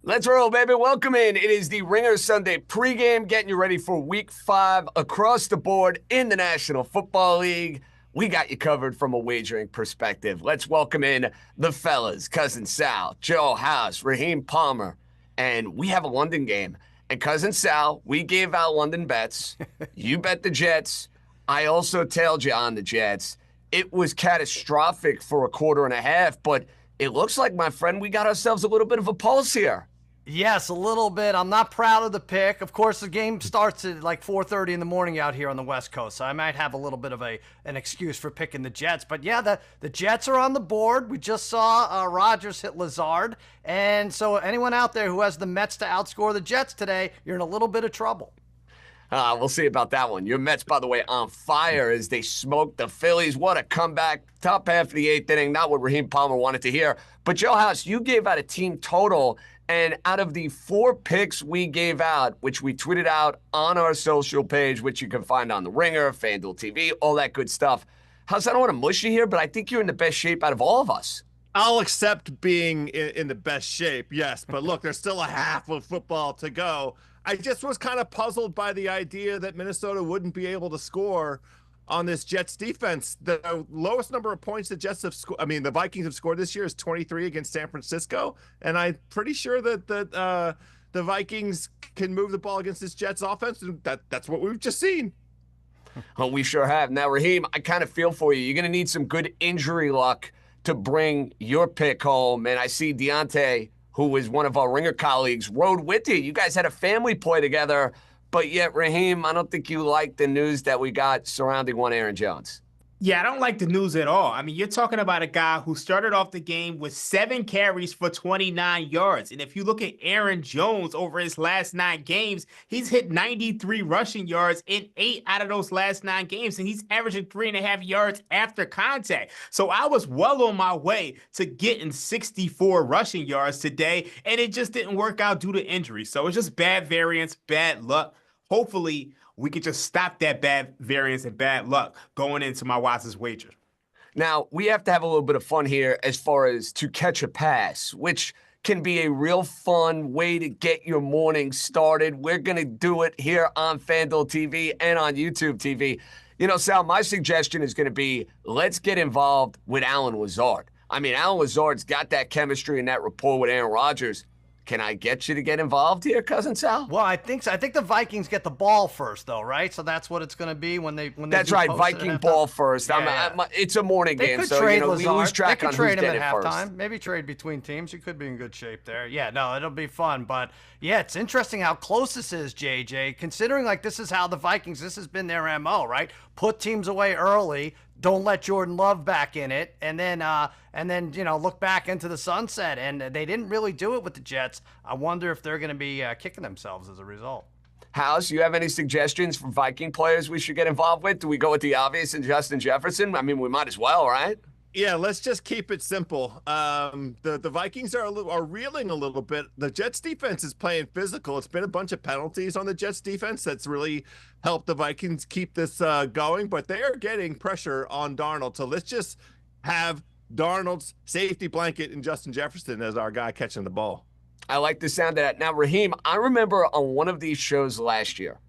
Let's roll, baby. Welcome in. It is the Ringer Sunday pregame, getting you ready for week 5 across the board in the National Football League. We got you covered from a wagering perspective. Let's welcome in the fellas, Cousin Sal, Joe House, Raheem Palmer, and we have a London game. And Cousin Sal, we gave out London bets. You bet the Jets. I also tailed you on the Jets. It was catastrophic for a quarter and a half, but it looks like, my friend, we got ourselves a little bit of a pulse here. Yes, a little bit. I'm not proud of the pick. Of course, the game starts at like 4:30 in the morning out here on the West Coast, so I might have a little bit of an excuse for picking the Jets. But yeah, the Jets are on the board. We just saw Rodgers hit Lazard. And so anyone out there who has the Mets to outscore the Jets today, you're in a little bit of trouble. We'll see about that one. Your Mets, by the way, on fire as they smoked the Phillies. What a comeback. Top half of the 8th inning. Not what Raheem Palmer wanted to hear. But, Joe House, you gave out a team total. And out of the 4 picks we gave out, which we tweeted out on our social page, which you can find on The Ringer, FanDuel TV, all that good stuff. House, I don't want to mush you here, but I think you're in the best shape out of all of us. I'll accept being in the best shape, yes. But look, there's still a half of football to go. I just was kind of puzzled by the idea that Minnesota wouldn't be able to score on this Jets defense. The lowest number of points the Jets have scored, the Vikings have scored this year is 23 against San Francisco. And I'm pretty sure that the Vikings can move the ball against this Jets offense. That's what we've just seen. Oh, we sure have. Now, Raheem, I kind of feel for you. You're going to need some good injury luck to bring your pick home. And I see Deontay, who is one of our Ringer colleagues, rode with you. You guys had a family play together. But yet, Raheem, I don't think you like the news that we got surrounding one Aaron Jones. Yeah, I don't like the news at all. I mean, you're talking about a guy who started off the game with 7 carries for 29 yards. And if you look at Aaron Jones over his last 9 games, he's hit 93 rushing yards in 8 out of those last 9 games. And he's averaging 3.5 yards after contact. So I was well on my way to getting 64 rushing yards today. And it just didn't work out due to injury. So it's just bad variance, bad luck. Hopefully, we could just stop that bad variance and bad luck going into my wisest wager. Now, we have to have a little bit of fun here as far as to catch a pass, which can be a real fun way to get your morning started. We're going to do it here on FanDuel TV and on YouTube TV. You know, Sal, my suggestion is going to be let's get involved with Allen Lazard. I mean, Allen Lazard's got that chemistry and that rapport with Aaron Rodgers. Can I get you to get involved here, Cousin Sal? Well, I think so. I think the Vikings get the ball first, though, right? So that's what it's going to be when they That's right, Viking ball first. Yeah. It's a morning they game, could so trade we lose track they on could trade who's him getting at it first. halftime. Maybe trade between teams. You could be in good shape there. Yeah, no, it'll be fun. But yeah, it's interesting how close this is, JJ. Considering like this is how the Vikings, this has been their MO, right? Put teams away early. Don't let Jordan Love back in it, and then look back into the sunset. And they didn't really do it with the Jets. I wonder if they're going to be kicking themselves as a result. House, you have any suggestions for Viking players we should get involved with? Do we go with the obvious and Justin Jefferson? I mean, we might as well, right? Yeah, let's just keep it simple. The Vikings are reeling a little bit. The Jets defense is playing physical. It's been a bunch of penalties on the Jets defense that's really helped the Vikings keep this going, but they are getting pressure on Darnold. So let's just have Darnold's safety blanket and Justin Jefferson as our guy catching the ball. I like the sound of that. Now, Raheem, I remember on one of these shows last year,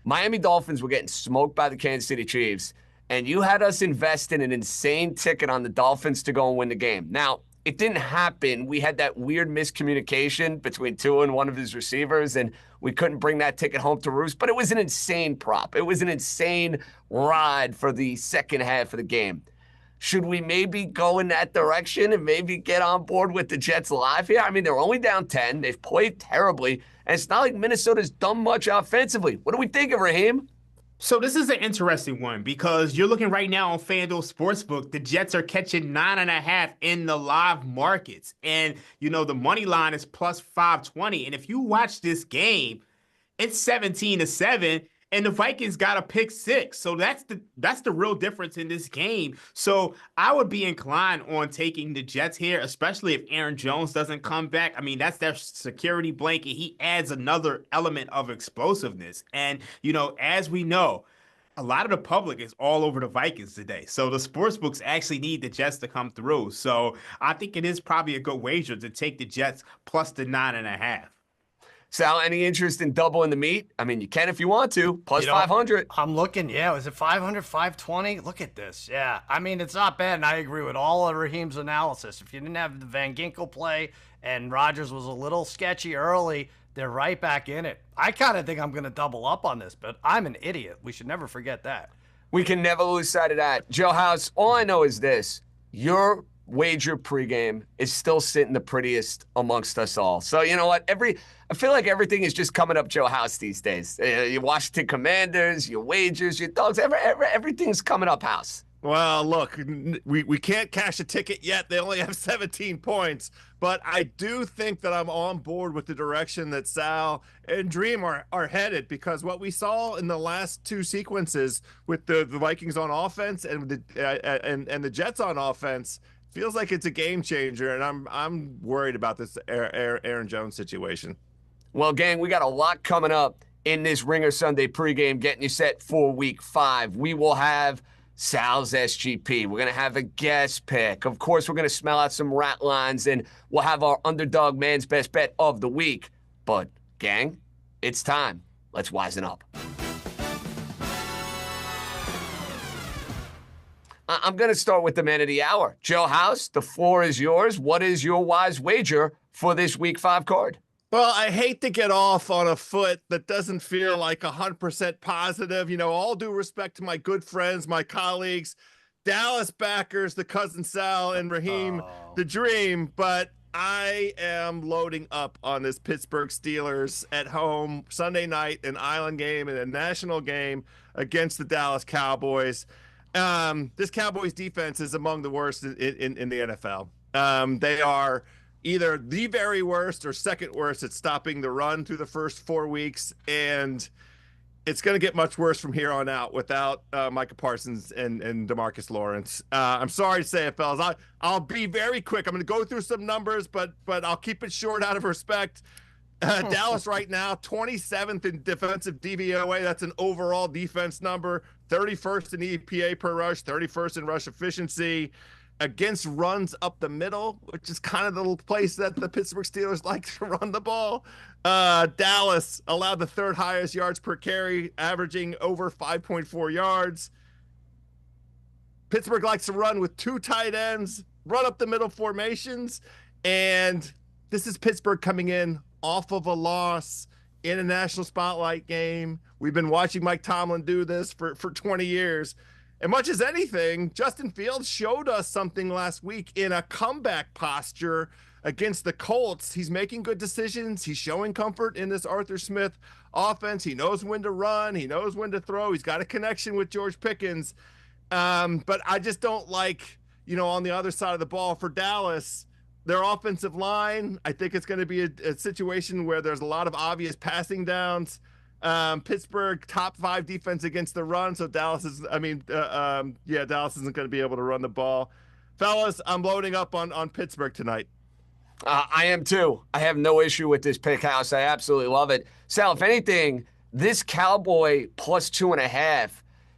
Miami Dolphins were getting smoked by the Kansas City Chiefs, and you had us invest in an insane ticket on the Dolphins to go and win the game. Now, it didn't happen. We had that weird miscommunication between Tua and one of his receivers, and we couldn't bring that ticket home to roost, but it was an insane prop. It was an insane ride for the second half of the game. Should we maybe go in that direction and maybe get on board with the Jets live here? I mean, they're only down 10. They've played terribly, and it's not like Minnesota's done much offensively. What do we think of, Raheem? So this is an interesting one because you're looking right now on FanDuel Sportsbook. The Jets are catching 9.5 in the live markets. And, the money line is plus 520. And if you watch this game, it's 17-7. And the Vikings got a pick 6. So that's the real difference in this game. So I would be inclined on taking the Jets here, especially if Aaron Jones doesn't come back. I mean, that's their security blanket. He adds another element of explosiveness. And, as we know, a lot of the public is all over the Vikings today. So the sports books actually need the Jets to come through. So I think it is probably a good wager to take the Jets plus the 9.5. Sal, any interest in doubling the meat? I mean, you can if you want to. Plus 500. I'm looking, was it 500, 520? Look at this. Yeah. I mean, it's not bad, and I agree with all of Raheem's analysis. If you didn't have the Van Ginkel play and Rodgers was a little sketchy early, they're right back in it. I kind of think I'm going to double up on this, but I'm an idiot. We should never forget that. We can never lose sight of that. Joe House, all I know is this. Your wager pregame is still sitting the prettiest amongst us all. So you know what? I feel like everything is just coming up Joe House these days. Your Washington Commanders, your wagers, your dogs, everything's coming up House. Well, look, we can't cash a ticket yet. They only have 17 points. But I do think that I'm on board with the direction that Sal and Dream are headed, because what we saw in the last two sequences with the Vikings on offense and the Jets on offense feels like it's a game changer, and I'm worried about this Aaron Jones situation. Well, gang, we got a lot coming up in this Ringer Sunday pregame, getting you set for Week 5. We will have Sal's SGP. We're going to have a guest pick. Of course, we're going to smell out some rat lines, and we'll have our underdog man's best bet of the week. But, gang, it's time. Let's wisen up. I'm going to start with the man of the hour. Joe House, the floor is yours. What is your wise wager for this Week 5 card? Well, I hate to get off on a foot that doesn't feel like 100% positive. You know, all due respect to my good friends, my colleagues, Dallas backers, the cousin Sal and Raheem, the Dream. But I am loading up on this Pittsburgh Steelers at home Sunday night, an island game and a national game against the Dallas Cowboys. This Cowboys defense is among the worst in the NFL. They are either the very worst or second worst at stopping the run through the first 4 weeks, and it's going to get much worse from here on out without Micah Parsons and DeMarcus Lawrence. I'm sorry to say it, fellas. I'll be very quick. I'm going to go through some numbers, but I'll keep it short out of respect. Dallas right now, 27th in defensive DVOA. That's an overall defense number. 31st in EPA per rush, 31st in rush efficiency. Against runs up the middle, which is kind of the place that the Pittsburgh Steelers like to run the ball. Dallas allowed the third highest yards per carry, averaging over 5.4 yards. Pittsburgh likes to run with two tight ends, run up the middle formations, and this is Pittsburgh coming in off of a loss in a national spotlight game. We've been watching Mike Tomlin do this for 20 years. And much as anything, Justin Fields showed us something last week in a comeback posture against the Colts. He's making good decisions. He's showing comfort in this Arthur Smith offense. He knows when to run. He knows when to throw. He's got a connection with George Pickens. But I just don't like, on the other side of the ball for Dallas, their offensive line. I think it's going to be a situation where there's a lot of obvious passing downs. Pittsburgh top 5 defense against the run, so Dallas isn't going to be able to run the ball. Fellas, I'm loading up on Pittsburgh tonight. I am too. I have no issue with this pick, House. I absolutely love it. Sal, if anything, this Cowboy plus 2.5,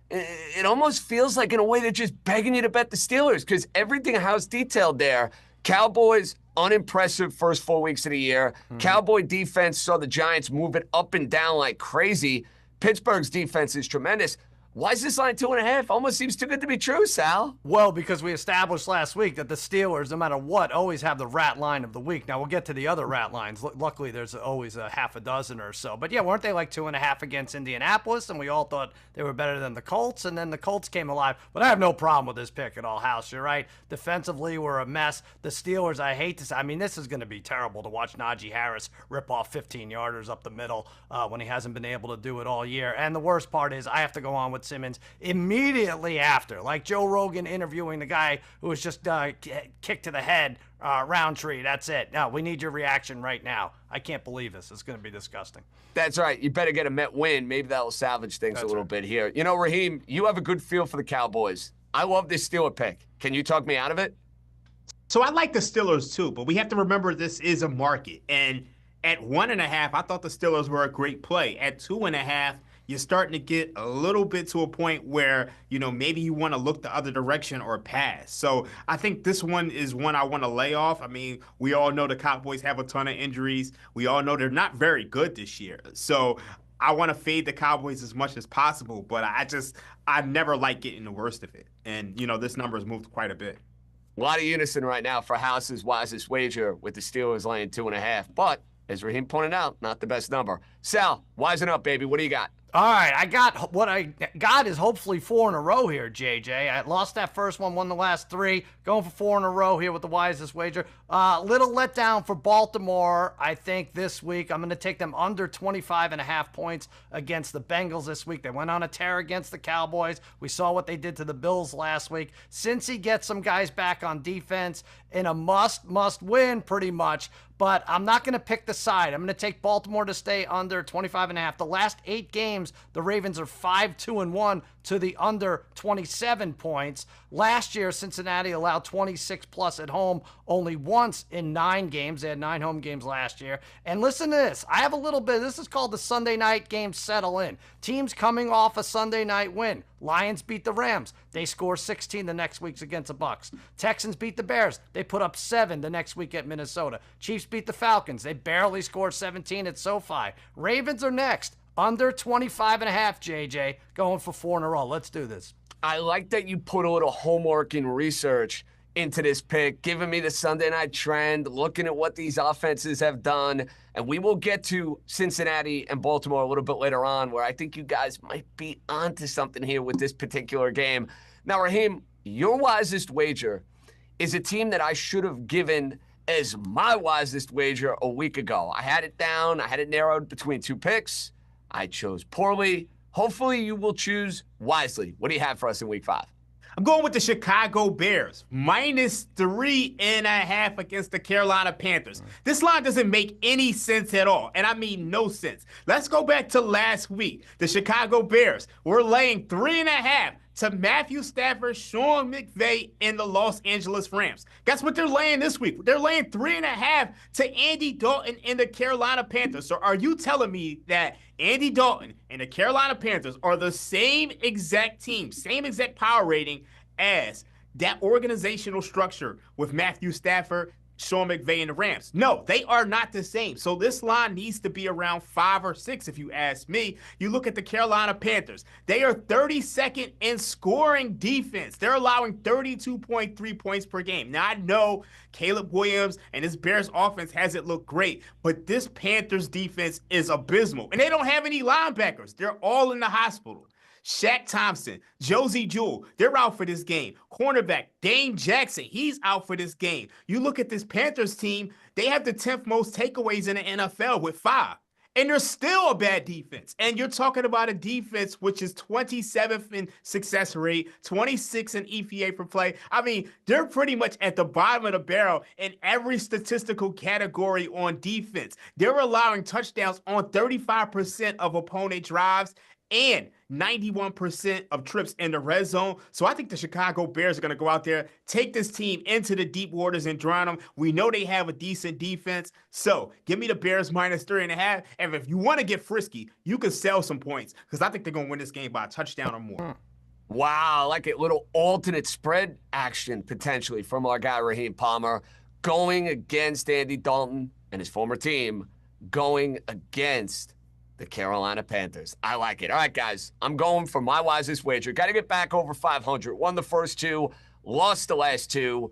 it almost feels like in a way they're just begging you to bet the Steelers, because everything House detailed there, Cowboys, unimpressive first 4 weeks of the year. Cowboy defense saw the Giants move it up and down like crazy. Pittsburgh's defense is tremendous. Why is this line 2.5? Almost seems too good to be true, Sal. Well, because we established last week that the Steelers, no matter what, always have the rat line of the week. Now, we'll get to the other rat lines. Luckily, there's always a half a dozen or so. But, yeah, weren't they like 2.5 against Indianapolis? And we all thought they were better than the Colts. And then the Colts came alive. But I have no problem with this pick at all, House. You're right. Defensively, we're a mess. The Steelers, I hate to say, this is going to be terrible to watch Najee Harris rip off 15-yarders up the middle when he hasn't been able to do it all year. And the worst part is I have to go on with Simmons immediately after, like Joe Rogan interviewing the guy who was just kicked to the head, Roundtree. That's it. Now, we need your reaction right now. I can't believe this. It's going to be disgusting. That's right. You better get a Met win. Maybe that'll salvage things a little bit here. Raheem, you have a good feel for the Cowboys. I love this Steeler pick. Can you talk me out of it? So I like the Steelers too, but we have to remember this is a market. And at 1.5, I thought the Steelers were a great play. At 2.5, you're starting to get a little bit to a point where, maybe you want to look the other direction or pass. So I think this one is one I want to lay off. I mean, we all know the Cowboys have a ton of injuries. We all know they're not very good this year. So I want to fade the Cowboys as much as possible, but I never like getting the worst of it. And, this number has moved quite a bit. A lot of unison right now for House's wisest wager with the Steelers laying 2.5. But as Raheem pointed out, not the best number. Sal, wisen up, baby. What do you got? All right, what I got is hopefully 4 in a row here, JJ. I lost that first one, won the last 3. Going for 4 in a row here with the wisest wager. Little letdown for Baltimore, I think, this week. I'm going to take them under 25.5 points against the Bengals this week. They went on a tear against the Cowboys. We saw what they did to the Bills last week. Since he gets some guys back on defense in a must win pretty much, but I'm not going to pick the side. I'm going to take Baltimore to stay under 25.5. The last 8 games, the Ravens are 5-2-1 to the under 27 points. Last year, Cincinnati allowed 26 plus at home only once in 9 games. They had 9 home games last year. And listen to this. I have a little bit. This is called the Sunday night game settle in. Teams coming off a Sunday night win. Lions beat the Rams. They score 16 the next week against the Bucks. Texans beat the Bears. They put up 7 the next week at Minnesota. Chiefs beat the Falcons. They barely scored 17 at SoFi. Ravens are next. Under 25.5, JJ. Going for 4 in a row. Let's do this. I like that you put a little homework and research into this pick, giving me the Sunday night trend, looking at what these offenses have done. And we will get to Cincinnati and Baltimore a little bit later on, where I think you guys might be onto something here with this particular game. Now, Raheem, your wisest wager is a team that I should have given as my wisest wager a week ago. I had it down. I had it narrowed between 2 picks. I chose poorly. Hopefully you will choose wisely. What do you have for us in week 5? I'm going with the Chicago Bears, minus 3.5 against the Carolina Panthers. This line doesn't make any sense at all, and I mean no sense. Let's go back to last week. The Chicago Bears were laying 3.5 to Matthew Stafford, Sean McVay, and the Los Angeles Rams. Guess what they're laying this week? They're laying 3.5 to Andy Dalton and the Carolina Panthers. So are you telling me that Andy Dalton and the Carolina Panthers are the same exact team, same exact power rating as that organizational structure with Matthew Stafford, Sean McVay, and the Rams? No, they are not the same. So this line needs to be around 5 or 6 if you ask me. You look at the Carolina Panthers. They are 32nd in scoring defense. They're allowing 32.3 points per game. Now, I know Caleb Williams and this Bears offense hasn't looked great, but this Panthers defense is abysmal. And they don't have any linebackers. They're all in the hospital. Shaq Thompson, Josie Jewell, they're out for this game. Cornerback Dane Jackson, he's out for this game. You look at this Panthers team, they have the 10th most takeaways in the NFL with 5. And they're still a bad defense. And you're talking about a defense which is 27th in success rate, 26th in EPA per play. I mean, they're pretty much at the bottom of the barrel in every statistical category on defense. They're allowing touchdowns on 35% of opponent drives and 91% of trips in the red zone. So I think the Chicago Bears are going to go out there, take this team into the deep waters and drown them. We know they have a decent defense. So give me the Bears minus 3.5. And if you want to get frisky, you can sell some points because I think they're going to win this game by a touchdown or more. Wow, I like it. Little alternate spread action potentially from our guy Raheem Palmer, going against Andy Dalton and his former team, going against the Carolina Panthers. I like it. All right, guys, I'm going for my wisest wager. Got to get back over 500. Won the first 2, lost the last 2.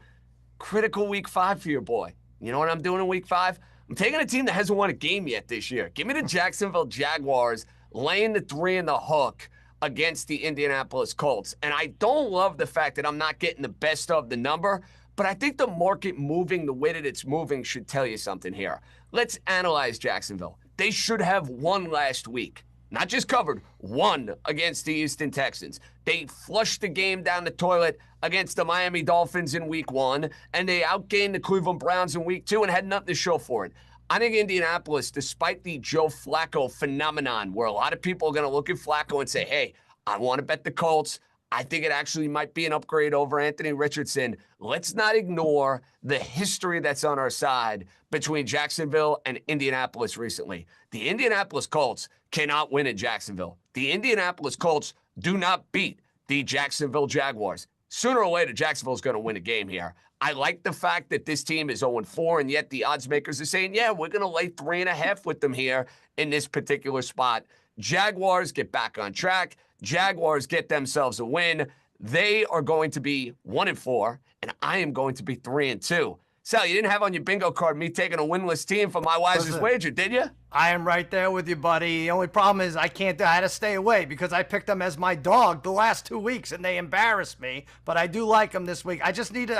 Critical week 5 for your boy. You know what I'm doing in week 5? I'm taking a team that hasn't won a game yet this year. Give me the Jacksonville Jaguars laying the 3 in the hook against the Indianapolis Colts. And I don't love the fact that I'm not getting the best of the number, but I think the market moving the way that it's moving should tell you something here. Let's analyze Jacksonville. They should have won last week. Not just covered, won against the Houston Texans. They flushed the game down the toilet against the Miami Dolphins in week 1, and they outgained the Cleveland Browns in week 2 and had nothing to show for it. I think Indianapolis, despite the Joe Flacco phenomenon, where a lot of people are going to look at Flacco and say, hey, I want to bet the Colts. I think it actually might be an upgrade over Anthony Richardson. Let's not ignore the history that's on our side between Jacksonville and Indianapolis recently. The Indianapolis Colts cannot win in Jacksonville. The Indianapolis Colts do not beat the Jacksonville Jaguars. Sooner or later, Jacksonville is going to win a game here. I like the fact that this team is 0-4, and yet the odds makers are saying, yeah, we're going to lay 3.5 with them here in this particular spot. Jaguars get back on track. Jaguars get themselves a win. They are going to be 1-4, and I am going to be 3-2. Sal, you didn't have on your bingo card me taking a winless team for my wisest wager, did you? I am right there with you, buddy. The only problem is I had to stay away because I picked them as my dog the last 2 weeks, and they embarrassed me. But I do like them this week. I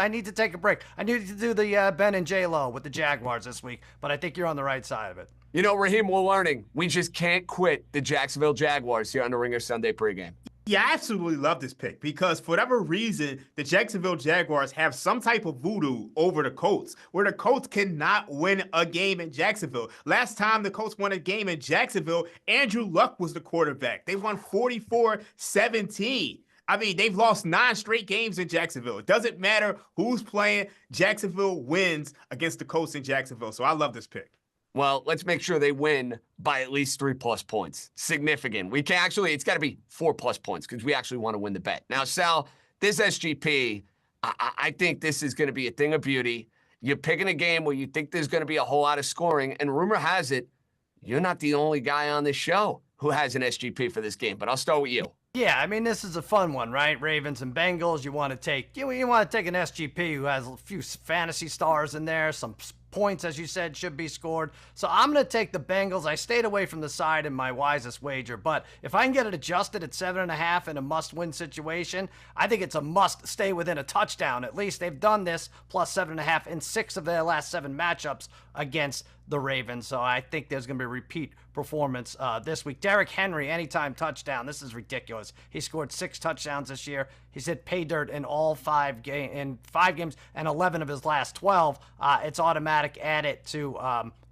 need to take a break. I need to do the Ben and J-Lo with the Jaguars this week, but I think you're on the right side of it. You know, Raheem, we're learning. We just can't quit the Jacksonville Jaguars here on the Ringer Sunday pregame. Yeah, I absolutely love this pick because for whatever reason, the Jacksonville Jaguars have some type of voodoo over the Colts, where the Colts cannot win a game in Jacksonville. Last time the Colts won a game in Jacksonville, Andrew Luck was the quarterback. They won 44-17. I mean, they've lost 9 straight games in Jacksonville. It doesn't matter who's playing. Jacksonville wins against the Colts in Jacksonville. So I love this pick. Well, let's make sure they win by at least 3+ points. Significant. We can actually, it's got to be 4+ points because we actually want to win the bet. Now, Sal, this SGP, I think this is going to be a thing of beauty. You're picking a game where you think there's going to be a whole lot of scoring, and rumor has it, you're not the only guy on this show who has an SGP for this game, but I'll start with you. Yeah, I mean, this is a fun one, right? Ravens and Bengals. You want to take an SGP who has a few fantasy stars in there, some points, as you said, should be scored. So I'm going to take the Bengals. I stayed away from the side in my wisest wager, but if I can get it adjusted at 7.5 in a must-win situation, I think it's a must stay within a touchdown. At least they've done this plus 7.5 in 6 of their last 7 matchups against the Ravens. So I think there's going to be a repeat performance this week. Derrick Henry, anytime touchdown. This is ridiculous. He scored 6 touchdowns this year. He's hit pay dirt in all 5 games and 11 of his last 12. It's automatic. Add it to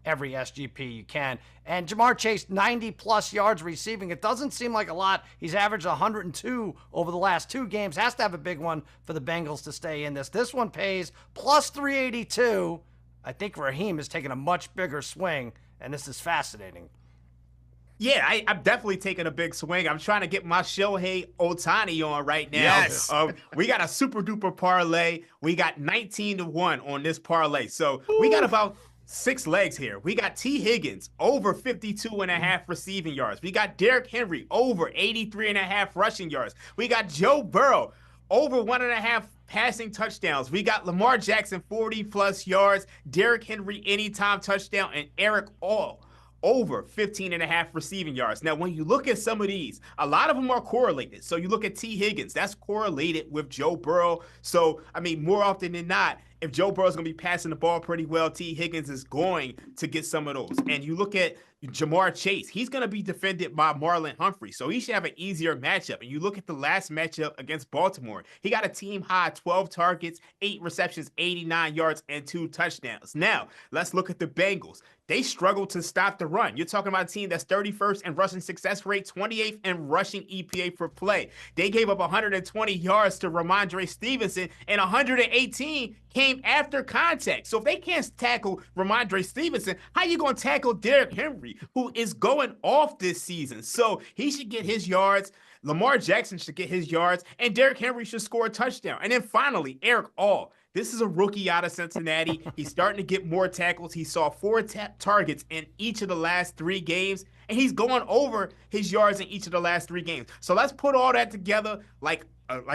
every SGP you can. And Jamar Chase, 90+ yards receiving. It doesn't seem like a lot. He's averaged 102 over the last 2 games. Has to have a big one for the Bengals to stay in this. This one pays plus 382. I think Raheem is taking a much bigger swing, and this is fascinating. Yeah, I'm definitely taking a big swing. I'm trying to get my Shohei Ohtani on right now. Yes. We got a super duper parlay. We got 19-1 on this parlay. So we got about 6 legs here. We got T. Higgins over 52.5 receiving yards. We got Derrick Henry over 83.5 rushing yards. We got Joe Burrow over 1.5 passing touchdowns. We got Lamar Jackson 40+ yards, Derrick Henry anytime touchdown, and Eric All over 15.5 receiving yards. Now, when you look at some of these, a lot of them are correlated. So you look at T. Higgins, that's correlated with Joe Burrow. So, I mean, more often than not, if Joe Burrow's going to be passing the ball pretty well, T. Higgins is going to get some of those. And you look at Jamar Chase, he's going to be defended by Marlon Humphrey, so he should have an easier matchup. And you look at the last matchup against Baltimore, he got a team high 12 targets, 8 receptions, 89 yards, and 2 touchdowns. Now, let's look at the Bengals. They struggled to stop the run. You're talking about a team that's 31st in rushing success rate, 28th in rushing EPA per play. They gave up 120 yards to Ramondre Stevenson, and 118 came after contact. So if they can't tackle Ramondre Stevenson, how you going to tackle Derrick Henry, who is going off this season? So he should get his yards. Lamar Jackson should get his yards, and Derrick Henry should score a touchdown. And then finally, Eric All. This is a rookie out of Cincinnati. He's starting to get more tackles. He saw 4 targets in each of the last 3 games, and he's going over his yards in each of the last 3 games. So let's put all that together like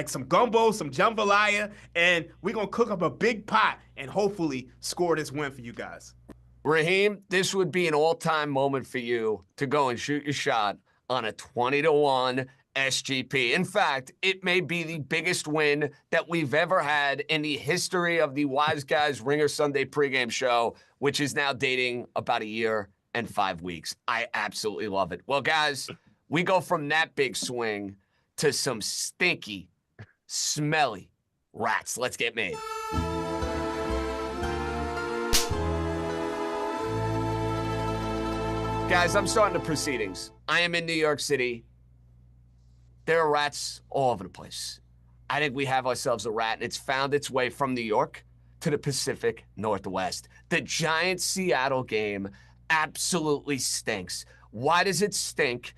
some gumbo, some jambalaya, and we're going to cook up a big pot and hopefully score this win for you guys. Raheem, this would be an all-time moment for you to go and shoot your shot on a 20-1 SGP. In fact, it may be the biggest win that we've ever had in the history of the Wise Guys Ringer Sunday pregame show, which is now dating about 1 year and 5 weeks. I absolutely love it. Well, guys, we go from that big swing to some stinky, smelly rats. Let's get made. Guys, I'm starting the proceedings. I am in New York City. there are rats all over the place. I think we have ourselves a rat, and it's found its way from New York to the Pacific Northwest. The Giants-Seattle game absolutely stinks. Why does it stink?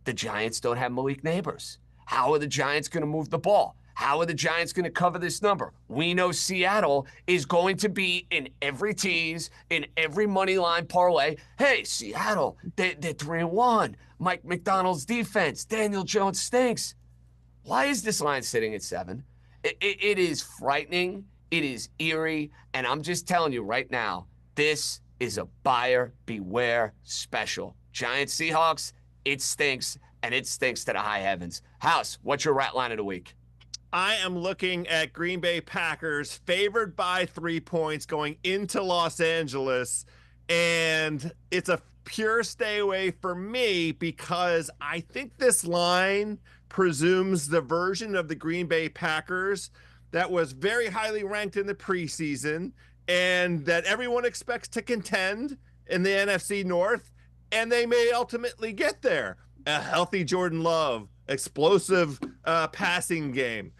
The Giants don't have Malik Neighbors. How are the Giants going to move the ball? How are the Giants going to cover this number? We know Seattle is going to be in every tease, in every money line parlay. Hey, Seattle, they're 3-1. Mike McDonald's defense. Daniel Jones stinks. Why is this line sitting at 7? It is frightening. It is eerie. And I'm just telling you right now, this is a buyer beware special. Giants Seahawks, it stinks, and it stinks to the high heavens. House, what's your rat line of the week? I am looking at Green Bay Packers favored by 3 points going into Los Angeles, and it's a pure stay away for me because I think this line presumes the version of the Green Bay Packers that was very highly ranked in the preseason and that everyone expects to contend in the NFC North, and they may ultimately get there. A healthy Jordan Love, explosive passing game.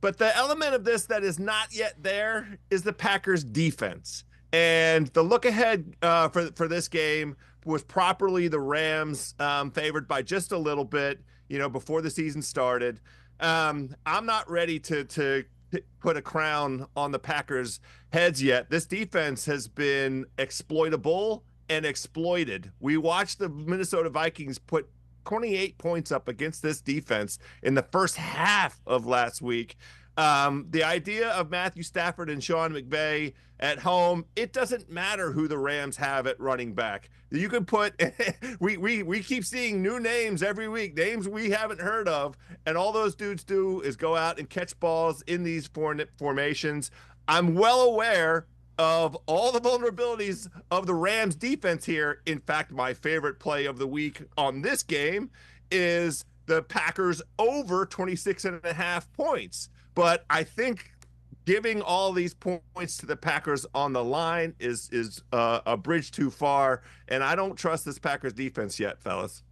But the element of this that is not yet there is the Packers defense. And the look ahead for this game was properly the Rams favored by just a little bit, before the season started. I'm not ready to put a crown on the Packers' heads yet. This defense has been exploitable and exploited. We watched the Minnesota Vikings put 28 points up against this defense in the first half of last week. The idea of Matthew Stafford and Sean McVay at home, it doesn't matter who the Rams have at running back. You can put, we keep seeing new names every week, names we haven't heard of, and all those dudes do is go out and catch balls in these formations. I'm well aware of all the vulnerabilities of the Rams defense here. In fact, my favorite play of the week on this game is the Packers over 26.5 points. But I think giving all these points to the Packers on the line is a bridge too far, and I don't trust this Packers defense yet, fellas.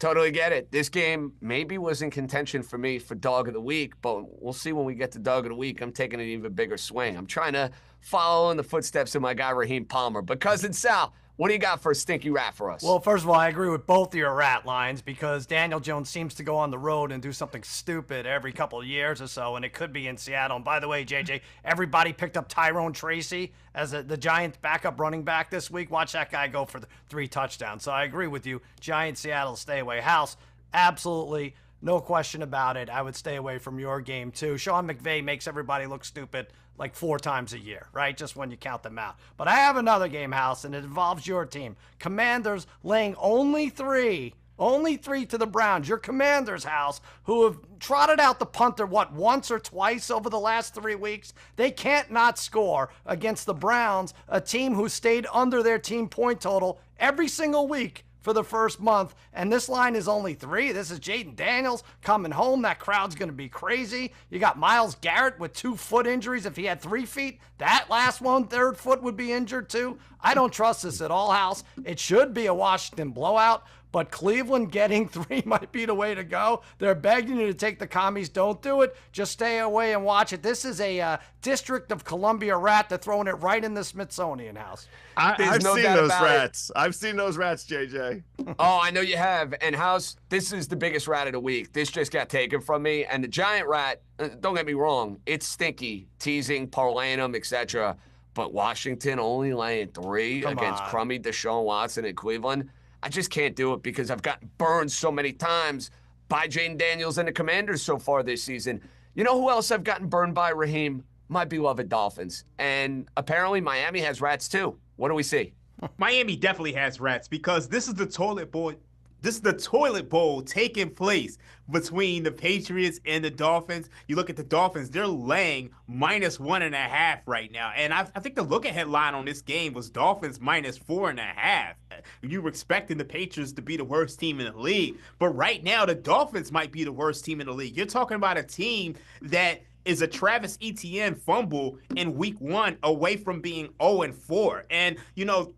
Totally get it. This game maybe was in contention for me for dog of the week, but we'll see when we get to dog of the week. I'm taking an even bigger swing. I'm trying to follow in the footsteps of my guy Raheem Palmer. But Cousin Sal, what do you got for a stinky rat for us? Well, first of all, I agree with both of your rat lines because Daniel Jones seems to go on the road and do something stupid every couple of years or so, and it could be in Seattle. And by the way, JJ, everybody picked up Tyrone Tracy as the Giants' backup running back this week. Watch that guy go for the 3 touchdowns. So I agree with you. Giants, Seattle, stay away. House, absolutely, no question about it. I would stay away from your game, too. Sean McVay makes everybody look stupid like 4 times a year, right? Just when you count them out. But I have another game, House, and it involves your team. Commanders laying only 3 to the Browns. Your Commanders, House, who have trotted out the punter, once or twice over the last 3 weeks? They can't not score against the Browns, a team who stayed under their team point total every single week for the first month, and this line is only 3. This is Jaden Daniels coming home. That crowd's going to be crazy. You got Myles Garrett with 2 foot injuries. If he had 3 feet, that last one, 3rd foot, would be injured too. I don't trust this at all, House. It should be a Washington blowout, but Cleveland getting 3 might be the way to go. They're begging you to take the commies. Don't do it. Just stay away and watch it. This is a District of Columbia rat. They're throwing it right in the Smithsonian, House. I've seen those rats. I've seen those rats, JJ. Oh, I know you have. And House, this is the biggest rat of the week. This just got taken from me. And the giant rat, don't get me wrong, it's stinky, teasing, parlaying them, etc. But Washington only laying 3 against crummy Deshaun Watson in Cleveland. I just can't do it because I've gotten burned so many times by Jaden Daniels and the Commanders so far this season. You know who else I've gotten burned by, Raheem? My beloved Dolphins. And apparently Miami has rats too. What do we see? Miami definitely has rats because this is the toilet bowl. This is the toilet bowl taking place between the Patriots and the Dolphins. You look at the Dolphins, they're laying -1.5 right now. And I think the look-ahead line on this game was Dolphins -4.5. You were expecting the Patriots to be the worst team in the league. But right now, the Dolphins might be the worst team in the league. You're talking about a team that is a Travis Etienne fumble in week 1 away from being 0-4. And,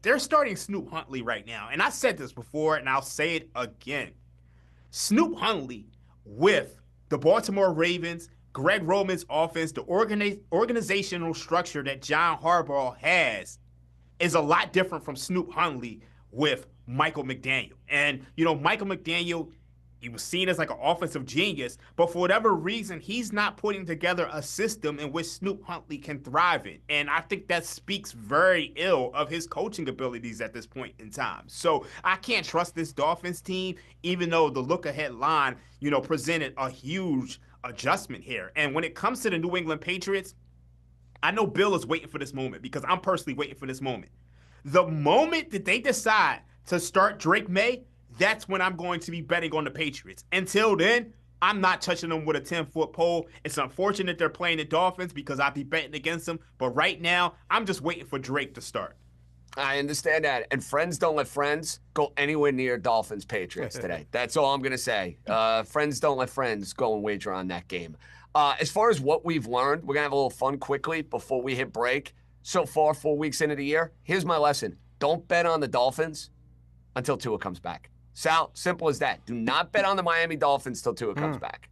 they're starting Snoop Huntley right now. And I said this before, and I'll say it again. Snoop Huntley with the Baltimore Ravens, Greg Roman's offense, the organizational structure that John Harbaugh has is a lot different from Snoop Huntley with Michael McDaniel. And, Michael McDaniel, he was seen as like an offensive genius, but for whatever reason, he's not putting together a system in which Snoop Huntley can thrive in. And I think that speaks very ill of his coaching abilities at this point in time. So I can't trust this Dolphins team, even though the look-ahead line, presented a huge adjustment here. And when it comes to the New England Patriots, I know Bill is waiting for this moment because I'm personally waiting for this moment. The moment that they decide to start Drake May, that's when I'm going to be betting on the Patriots. Until then, I'm not touching them with a 10-foot pole. It's unfortunate they're playing the Dolphins because I'd be betting against them. But right now, I'm just waiting for Drake to start. I understand that. And friends don't let friends go anywhere near Dolphins Patriots today. That's all I'm going to say. Friends don't let friends go and wager on that game. As far as what we've learned, we're going to have a little fun quickly before we hit break. So far, 4 weeks into the year, here's my lesson. Don't bet on the Dolphins until Tua comes back. Sal, simple as that. Do not bet on the Miami Dolphins till Tua comes back.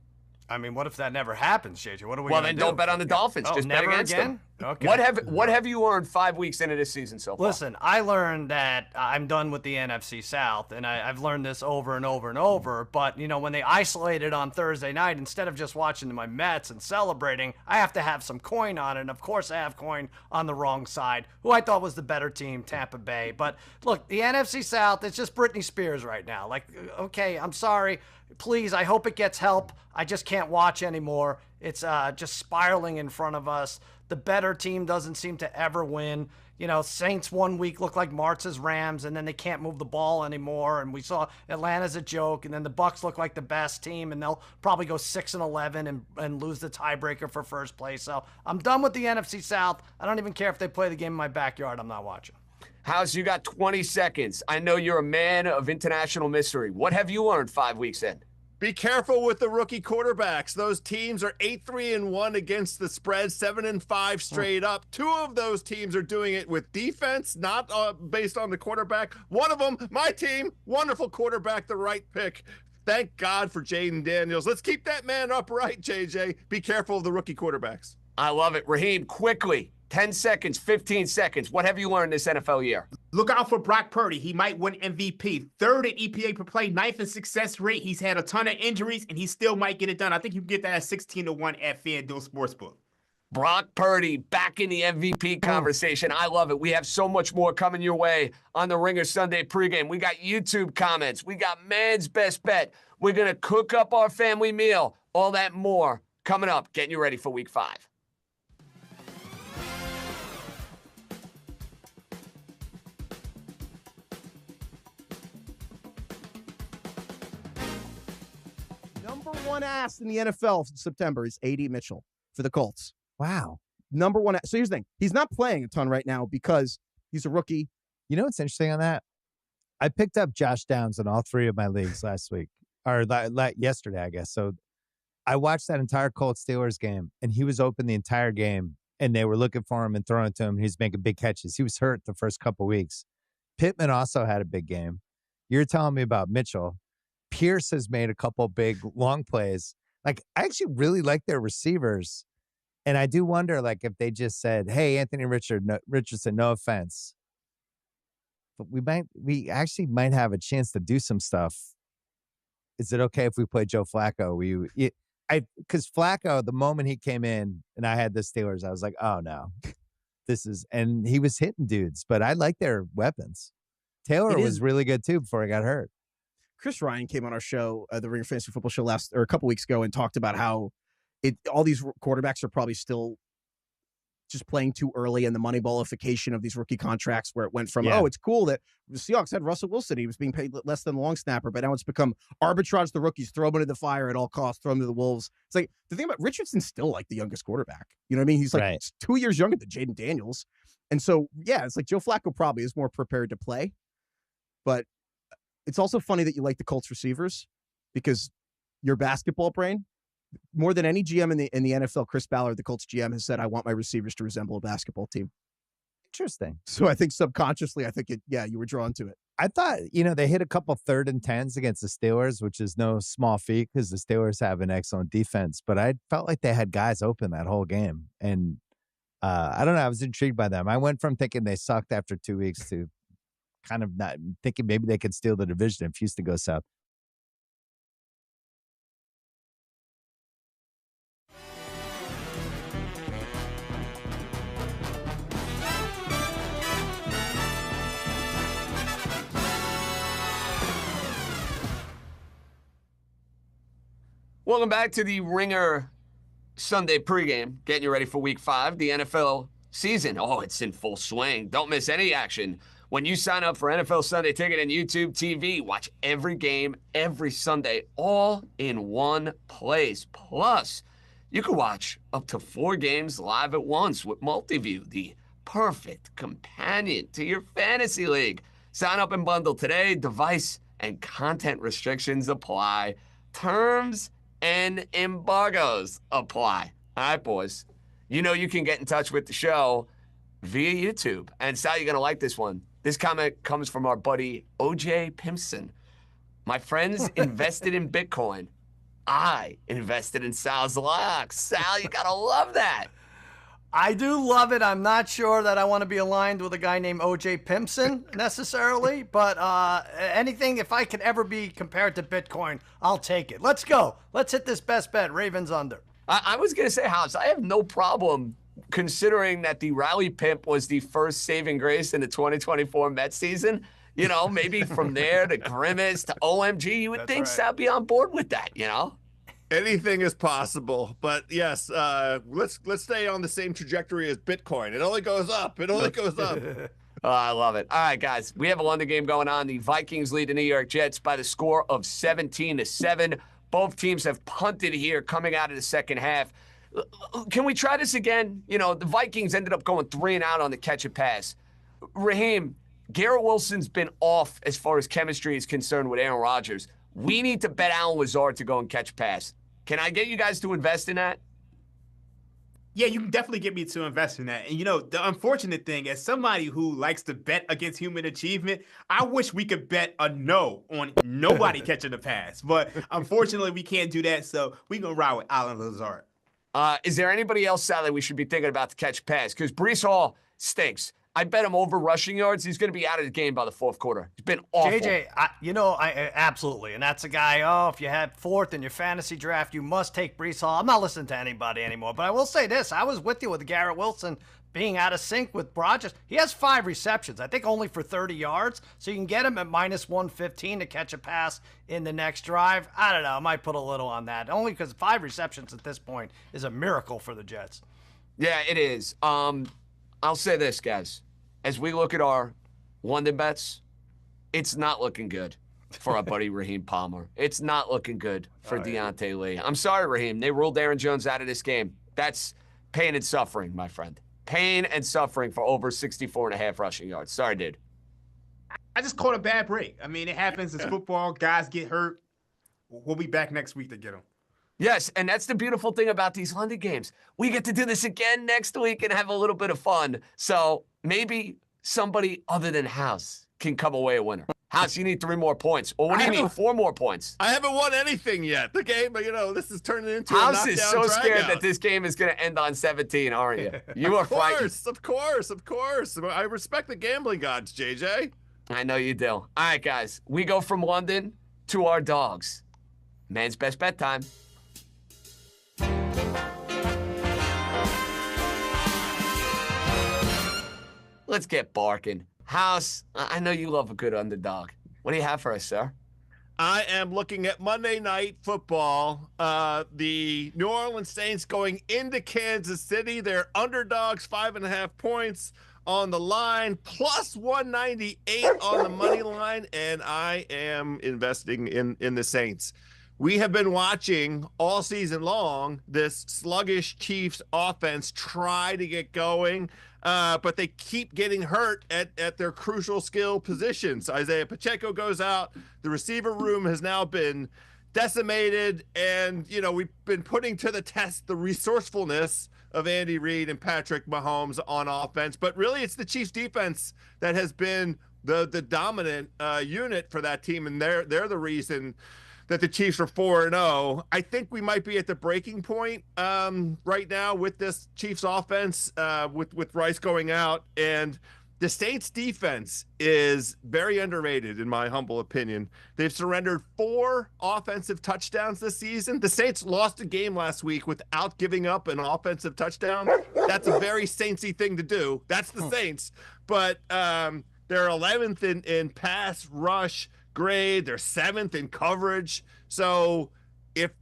I mean, what if that never happens, JJ? What are we Well, gonna then do? don't bet on the Dolphins. Just bet never against again? them. Okay. What have you learned 5 weeks into this season so far? Listen, I learned that I'm done with the NFC South, and I've learned this over and over and over. But, when they isolated on Thursday night, instead of just watching my Mets and celebrating, I have to have some coin on it. And, of course, I have coin on the wrong side, who I thought was the better team, Tampa Bay. But, look, the NFC South, it's just Britney Spears right now. Like, okay, I'm sorry. Please, I hope it gets help. I just can't watch anymore. It's just spiraling in front of us. The better team doesn't seem to ever win. Saints 1 week look like Martz's Rams, and then they can't move the ball anymore. And we saw Atlanta's a joke, and then the Bucs look like the best team, and they'll probably go 6-11 and lose the tiebreaker for first place. So I'm done with the NFC South. I don't even care if they play the game in my backyard. I'm not watching. House, you got 20 seconds. I know you're a man of international mystery. What have you learned 5 weeks in? Be careful with the rookie quarterbacks. Those teams are 8-3-1 against the spread, 7-5 straight up. Two of those teams are doing it with defense, not based on the quarterback. One of them, my team, wonderful quarterback, the right pick. Thank God for Jaden Daniels. Let's keep that man upright, JJ. Be careful of the rookie quarterbacks. I love it. Raheem, quickly, 10 seconds, 15 seconds. What have you learned this NFL year? Look out for Brock Purdy. He might win MVP. Third in EPA per play, ninth in success rate. He's had a ton of injuries, and he still might get it done. I think you can get that at 16-1 at FanDuel Sportsbook. Brock Purdy back in the MVP conversation. I love it. We have so much more coming your way on the Ringer Sunday pregame. We got YouTube comments. We got man's best bet. We're going to cook up our family meal. All that more coming up. Getting you ready for week 5. Number one ass in the NFL in September is A.D. Mitchell for the Colts. Wow. Number one. So here's the thing. He's not playing a ton right now because he's a rookie. You know what's interesting on that? I picked up Josh Downs in all 3 of my leagues last week, or yesterday, I guess. So I watched that entire Colts Steelers game, and he was open the entire game, and they were looking for him and throwing it to him, and he's making big catches. He was hurt the first couple weeks. Pittman also had a big game. You're telling me about Mitchell. Pierce has made a couple big long plays. Like, I actually really like their receivers. And I do wonder, like, if they just said, hey, Anthony Richardson, no offense, but we actually might have a chance to do some stuff. Is it okay if we play Joe Flacco? Because Flacco, the moment he came in and I had the Steelers, I was like, oh no, and he was hitting dudes, but I like their weapons. Taylor was really good too before he got hurt. Chris Ryan came on our show, the Ringer Fantasy Football Show a couple weeks ago, and talked about how all these quarterbacks are probably still just playing too early, and the moneyballification of these rookie contracts, where it went from, it's cool that the Seahawks had Russell Wilson, he was being paid less than the long snapper, but now it's become arbitrage the rookies, throw them into the fire at all costs, throw them to the wolves. It's like, the thing about Richardson's still like the youngest quarterback. You know what I mean? He's like 2 years younger than Jaden Daniels. And so, yeah, it's like Joe Flacco probably is more prepared to play. But it's also funny that you like the Colts receivers, because your basketball brain, more than any GM in the NFL, Chris Ballard, the Colts GM, has said, I want my receivers to resemble a basketball team. Interesting. So I think subconsciously, you were drawn to it. I thought, they hit a couple 3rd and 10s against the Steelers, which is no small feat because the Steelers have an excellent defense. But I felt like they had guys open that whole game. And I don't know. I was intrigued by them. I went from thinking they sucked after 2 weeks to kind of not thinking maybe they could steal the division if Houston goes south. Welcome back to the Ringer Sunday pregame, getting you ready for Week 5, the NFL season. Oh, it's in full swing. Don't miss any action. When you sign up for NFL Sunday Ticket and YouTube TV, watch every game every Sunday, all in one place. Plus, you can watch up to 4 games live at once with Multiview, the perfect companion to your fantasy league. Sign up and bundle today. Device and content restrictions apply. Terms and embargoes apply. All right, boys. You know you can get in touch with the show via YouTube. And Sal, you're going to like this one. This comment comes from our buddy OJ Pimpson. My friends invested in Bitcoin. I invested in Sal's locks. Sal, you got to love that. I do love it. I'm not sure that I want to be aligned with a guy named OJ Pimpson necessarily, but anything, if I could ever be compared to Bitcoin, I'll take it. Let's go. Let's hit this best bet. Ravens under. I was going to say, House, I have no problem considering that the rally pimp was the first saving grace in the 2024 Mets season. You know, maybe from there to Grimace to OMG, you would That's think right. Sal be on board with that, you know? Anything is possible, but yes, let's stay on the same trajectory as Bitcoin. It only goes up. It only goes up. Oh, I love it. All right, guys, we have a London game going on. The Vikings lead the New York Jets by the score of 17-7. Both teams have punted here coming out of the second half. Can we try this again? You know, the Vikings ended up going 3 and out on the catch and pass. Raheem, Garrett Wilson's been off as far as chemistry is concerned with Aaron Rodgers. We need to bet Allen Lazard to go and catch a pass. Can I get you guys to invest in that? Yeah, you can definitely get me to invest in that. And, the unfortunate thing, as somebody who likes to bet against human achievement, I wish we could bet a no on nobody catching the pass. But unfortunately, we can't do that, so we're going to ride with Allen Lazard. Is there anybody else, Sally, we should be thinking about to catch a pass? Because Breece Hall stinks. I bet him over rushing yards. He's going to be out of the game by the fourth quarter. He's been awful. JJ, I absolutely. And that's a guy, if you had 4th in your fantasy draft, you must take Breece Hall. I'm not listening to anybody anymore. But I will say this. I was with you with Garrett Wilson being out of sync with Rodgers. He has 5 receptions, I think only for 30 yards. So you can get him at minus 115 to catch a pass in the next drive. I don't know. I might put a little on that. Only because 5 receptions at this point is a miracle for the Jets. Yeah, it is. I'll say this, guys. As we look at our London bets, it's not looking good for our buddy Raheem Palmer. It's not looking good for Deontay Lee. I'm sorry, Raheem. They ruled Aaron Jones out of this game. That's pain and suffering, my friend. Pain and suffering for over 64.5 rushing yards. Sorry, dude. I just caught a bad break. I mean, it happens. It's football. Guys get hurt. We'll be back next week to get them. Yes, and that's the beautiful thing about these London games. We get to do this again next week and have a little bit of fun. So maybe somebody other than House can come away a winner. House, you need 3 more points. Or what do you need, 4 more points? I haven't won anything yet. The game, this is turning into a House is so scared drag-out. that this game is going to end on 17, aren't you? You are frightened. Of course. I respect the gambling gods, JJ. I know you do. All right, guys. We go from London to our dogs. Man's best bet time. Let's get barking. House, I know you love a good underdog. What do you have for us, sir? I am looking at Monday Night Football. The New Orleans Saints going into Kansas City. They're underdogs, 5.5 points on the line, plus 198 on the money line, and I am investing in the Saints. We have been watching all season long this sluggish Chiefs offense try to get going, but they keep getting hurt at their crucial skill positions. Isaiah Pacheco goes out. The receiver room has now been decimated, and, we've been putting to the test the resourcefulness of Andy Reid and Patrick Mahomes on offense. But really, it's the Chiefs defense that has been the dominant unit for that team, and they're the reason that the Chiefs are 4-0. I think we might be at the breaking point right now with this Chiefs offense, with Rice going out, and the Saints defense is very underrated in my humble opinion. They've surrendered 4 offensive touchdowns this season. The Saints lost a game last week without giving up an offensive touchdown. That's a very Saintsy thing to do. That's the Saints. But they're 11th in pass rush grade. They're 7th in coverage. So if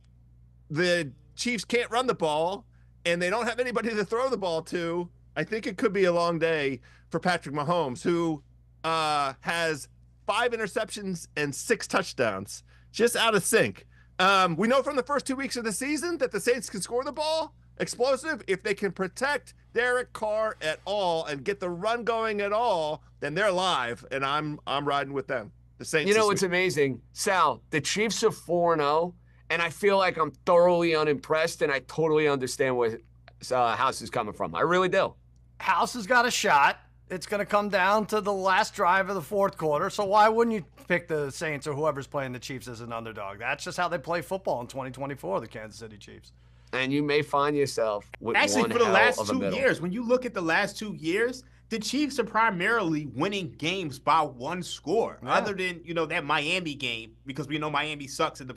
the Chiefs can't run the ball and they don't have anybody to throw the ball to, I think it could be a long day for Patrick Mahomes, who has 5 interceptions and 6 touchdowns, just out of sync. We know from the first 2 weeks of the season that the Saints can score the ball, explosive. If they can protect Derek Carr at all and get the run going at all, then they're live, and I'm riding with them. The Saints. You know what's amazing, Sal? The Chiefs are 4-0, and I feel like I'm thoroughly unimpressed, and I totally understand where House is coming from. I really do. House has got a shot. It's going to come down to the last drive of the fourth quarter. So why wouldn't you pick the Saints or whoever's playing the Chiefs as an underdog? That's just how they play football in 2024, the Kansas City Chiefs. And you may find yourself with Actually, one for the hell last of a 2 middle. years, when you look at the last 2 years, the Chiefs are primarily winning games by 1 score. Yeah. Other than, that Miami game, because we know Miami sucks in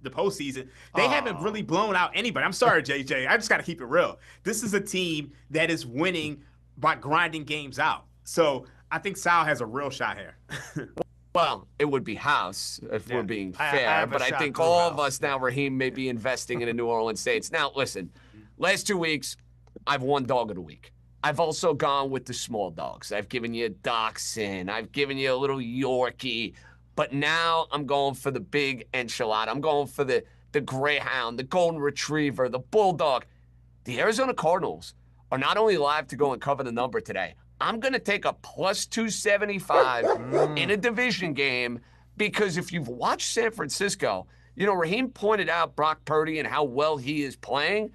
the postseason. They haven't really blown out anybody. I'm sorry, JJ. I just got to keep it real. This is a team that is winning by grinding games out. So I think Sal has a real shot here. Well, it would be House if we're being I fair, have a but I shot think through all of House. us now, Raheem, may be investing in the New Orleans Saints. Now, listen, last 2 weeks, I've won dog of the week. I've also gone with the small dogs. I've given you a Dachshund. I've given you a little Yorkie. But now I'm going for the big enchilada. I'm going for the Greyhound, the Golden Retriever, the Bulldog. The Arizona Cardinals are not only live to go and cover the number today, I'm going to take a plus 275 in a division game because if you've watched San Francisco, Raheem pointed out Brock Purdy and how well he is playing.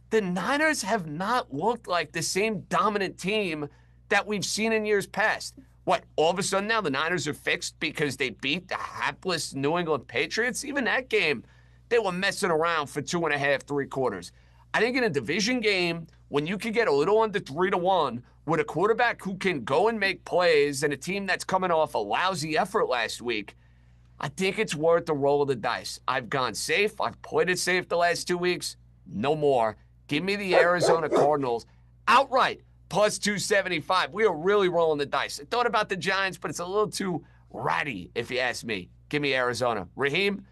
The Niners have not looked like the same dominant team that we've seen in years past. What, all of a sudden now the Niners are fixed because they beat the hapless New England Patriots? Even that game, they were messing around for 2.5, 3 quarters. I think in a division game, when you can get a little under 3-1 with a quarterback who can go and make plays and a team that's coming off a lousy effort last week, I think it's worth the roll of the dice. I've gone safe. I've played it safe the last 2 weeks. No more. Give me the Arizona Cardinals outright, plus 275. We are really rolling the dice. I thought about the Giants, but it's a little too ratty, if you ask me. Give me Arizona. Raheem,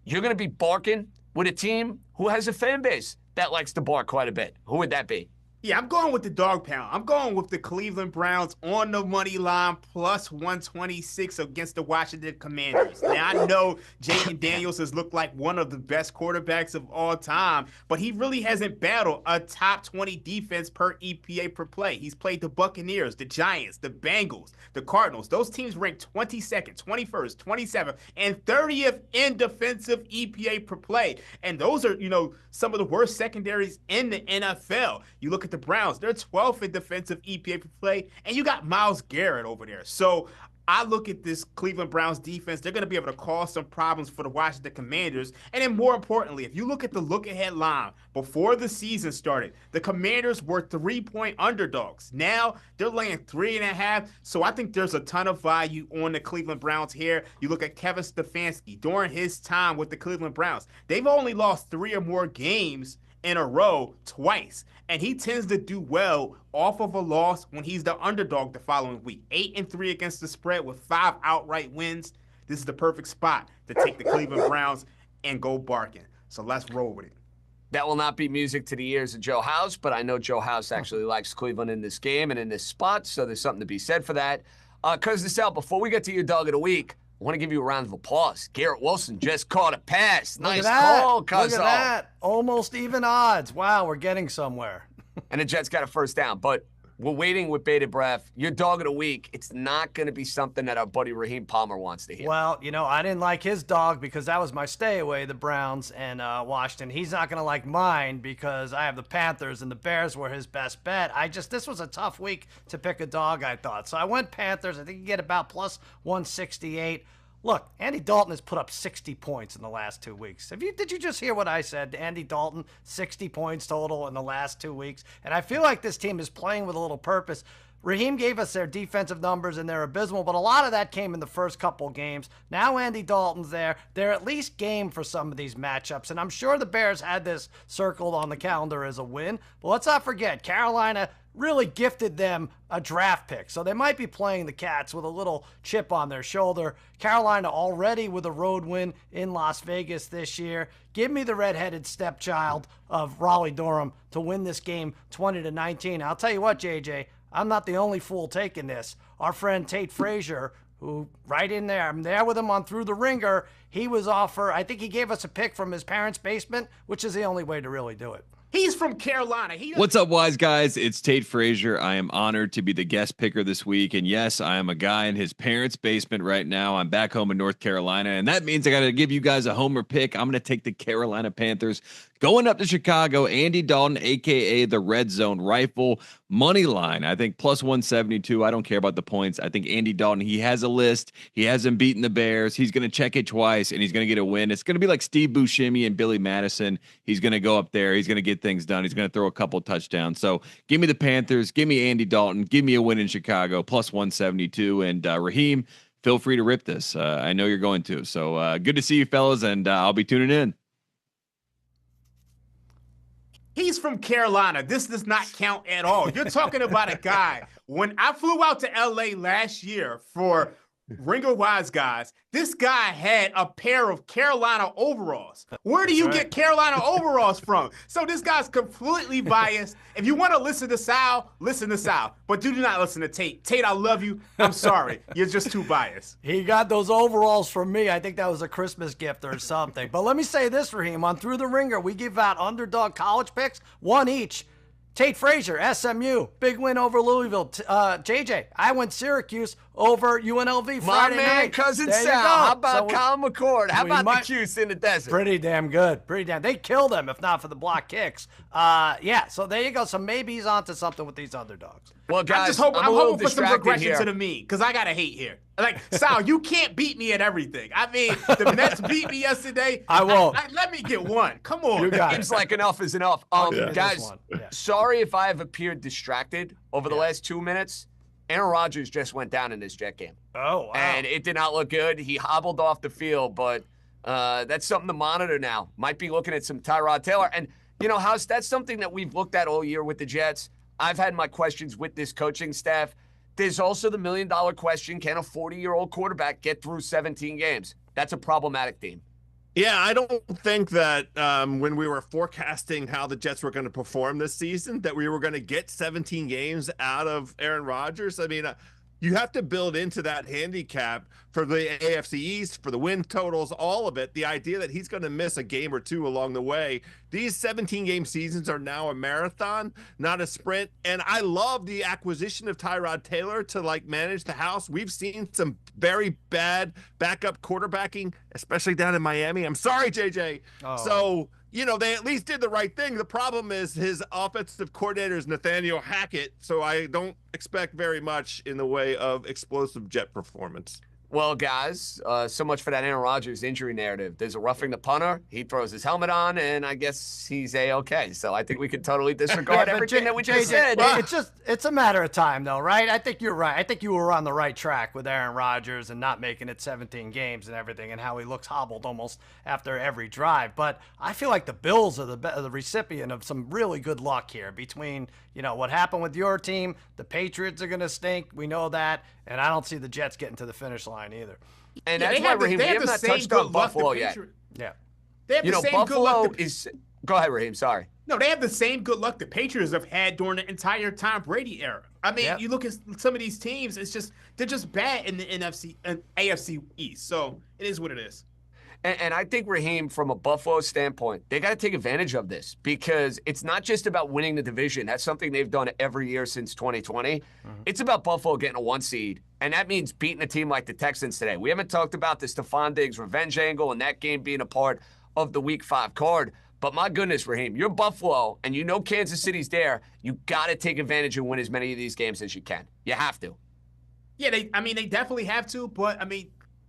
you're going to be barking with a team who has a fan base that likes to bark quite a bit. Who would that be? Yeah, I'm going with the dog pound. I'm going with the Cleveland Browns on the money line, plus 126 against the Washington Commanders. Now, I know Jaden Daniels has looked like one of the best quarterbacks of all time, but he really hasn't battled a top 20 defense per EPA per play. He's played the Buccaneers, the Giants, the Bengals, the Cardinals. Those teams ranked 22nd, 21st, 27th, and 30th in defensive EPA per play. And those are, some of the worst secondaries in the NFL. You look at the Browns, they're 12th in defensive EPA per play, and you got Myles Garrett over there. So I look at this Cleveland Browns defense, they're going to be able to cause some problems for the Washington Commanders. And then more importantly, if you look at the look-ahead line, before the season started, the Commanders were 3-point underdogs. Now they're laying 3.5, so I think there's a ton of value on the Cleveland Browns here. You look at Kevin Stefanski during his time with the Cleveland Browns. They've only lost 3 or more games in a row twice, and he tends to do well off of a loss when he's the underdog the following week. 8-3 against the spread with 5 outright wins. This is the perfect spot to take the Cleveland Browns and go barking. So let's roll with it. That will not be music to the ears of Joe House, but I know Joe House actually likes Cleveland in this game and in this spot, so there's something to be said for that. Cuz this out, before we get to your dog of the week, I want to give you a round of applause. Garrett Wilson just caught a pass. Nice call, cuz. Look at that. Almost even odds. Wow, we're getting somewhere. And the Jets got a first down. But We're waiting with bated breath. Your dog of the week, it's not going to be something that our buddy Raheem Palmer wants to hear. Well, I didn't like his dog because that was my stay away, the Browns and Washington. He's not going to like mine because I have the Panthers and the Bears were his best bet. This was a tough week to pick a dog, I thought. So I went Panthers. I think you get about plus 168. Look, Andy Dalton has put up 60 points in the last 2 weeks. Did you just hear what I said? Andy Dalton, 60 points total in the last 2 weeks. And I feel like this team is playing with a little purpose. Raheem gave us their defensive numbers, and they're abysmal, but a lot of that came in the first couple games. Now Andy Dalton's there. They're at least game for some of these matchups, and I'm sure the Bears had this circled on the calendar as a win. But let's not forget, Carolina really gifted them a draft pick, so they might be playing the Cats with a little chip on their shoulder. Carolina already with a road win in Las Vegas this year. Give me the redheaded stepchild of Raleigh-Durham to win this game 20-19. I'll tell you what, JJ, I'm not the only fool taking this. Our friend Tate Frazier, who right in there, I'm there with him on Through the Ringer, he was I think he gave us a pick from his parents' basement, which is the only way to really do it. He's from Carolina. What's up, wise guys? It's Tate Frazier. I am honored to be the guest picker this week. And yes, I am a guy in his parents' basement right now. I'm back home in North Carolina, and that means I got to give you guys a homer pick. I'm going to take the Carolina Panthers going up to Chicago. Andy Dalton, a.k.a. the Red Zone Rifle, money line. I think plus 172. I don't care about the points. I think Andy Dalton, he has a list. He hasn't beaten the Bears. He's going to check it twice, and he's going to get a win. It's going to be like Steve Buscemi and Billy Madison. He's going to go up there. He's going to get things done. He's going to throw a couple touchdowns. So give me the Panthers. Give me Andy Dalton. Give me a win in Chicago, plus 172. And Raheem, feel free to rip this. I know you're going to. So good to see you, fellas, and I'll be tuning in. He's from Carolina. This does not count at all. You're talking about a guy. When I flew out to LA last year for Ringer Wise Guys, this guy had a pair of Carolina overalls. Where do you get Carolina overalls from? So this guy's completely biased. If you want to listen to Sal, listen to Sal. But do not listen to Tate. Tate, I love you. I'm sorry. You're just too biased. He got those overalls from me. I think that was a Christmas gift or something. But let me say this, Raheem. On Through the Ringer, we give out underdog college picks, one each. Tate Frazier, SMU, big win over Louisville. JJ, I went Syracuse over UNLV Friday night. My man, cousin there Sal. How about Colin McCord? How about the Cuse in the desert? Pretty damn good. They kill them if not for the block kicks. So there you go. So maybe he's onto something with these underdogs. Well, guys, I'm hoping for some regression regression to the mean, because I got to hate here. Like, Sal, you can't beat me at everything. I mean, the Mets beat me yesterday. I won't. Let me get one. Come on. Seems like enough is enough. Guys, sorry if I have appeared distracted over the last 2 minutes. Aaron Rodgers just went down in this Jet game. Oh, wow. And it did not look good. He hobbled off the field, but that's something to monitor now. Might be looking at some Tyrod Taylor. And, House, that's something that we've looked at all year with the Jets. I've had my questions with this coaching staff. There's also the million-dollar question, can a 40-year-old quarterback get through 17 games? That's a problematic team. Yeah, I don't think that when we were forecasting how the Jets were going to perform this season, that we were going to get 17 games out of Aaron Rodgers. I mean, you have to build into that handicap for the AFC East, for the win totals, all of it, the idea that he's going to miss a game or two along the way. These 17-game seasons are now a marathon, not a sprint. And I love the acquisition of Tyrod Taylor to manage the house. We've seen some very bad backup quarterbacking, especially down in Miami. I'm sorry, JJ. Oh. So, they at least did the right thing. The problem is his offensive coordinator is Nathaniel Hackett, so I don't expect very much in the way of explosive Jet performance. Well, guys, so much for that Aaron Rodgers injury narrative. There's a roughing the punter. He throws his helmet on, and I guess he's A-okay. So I think we could totally disregard everything that we just said. It's a matter of time, though, right? I think you're right. I think you were on the right track with Aaron Rodgers and not making it 17 games and everything and how he looks hobbled almost after every drive. But I feel like the Bills are the recipient of some really good luck here between, what happened with your team. The Patriots are going to stink. We know that. And I don't see the Jets getting to the finish line either. And that's why, Raheem, we have not touched on Buffalo yet. Yeah. They have the same Buffalo good luck. Go ahead, Raheem. Sorry. No, they have the same good luck the Patriots have had during the entire Tom Brady era. I mean, you look at some of these teams, they're just bad in the NFC and AFC East. So it is what it is. And I think, Raheem, from a Buffalo standpoint, they got to take advantage of this because it's not just about winning the division. That's something they've done every year since 2020. It's about Buffalo getting a 1 seed, and that means beating a team like the Texans today. We haven't talked about the Stephon Diggs revenge angle and that game being a part of the Week 5 card. But my goodness, Raheem, you're Buffalo, and you know Kansas City's there. You got to take advantage and win as many of these games as you can. You have to. Yeah, they definitely have to, but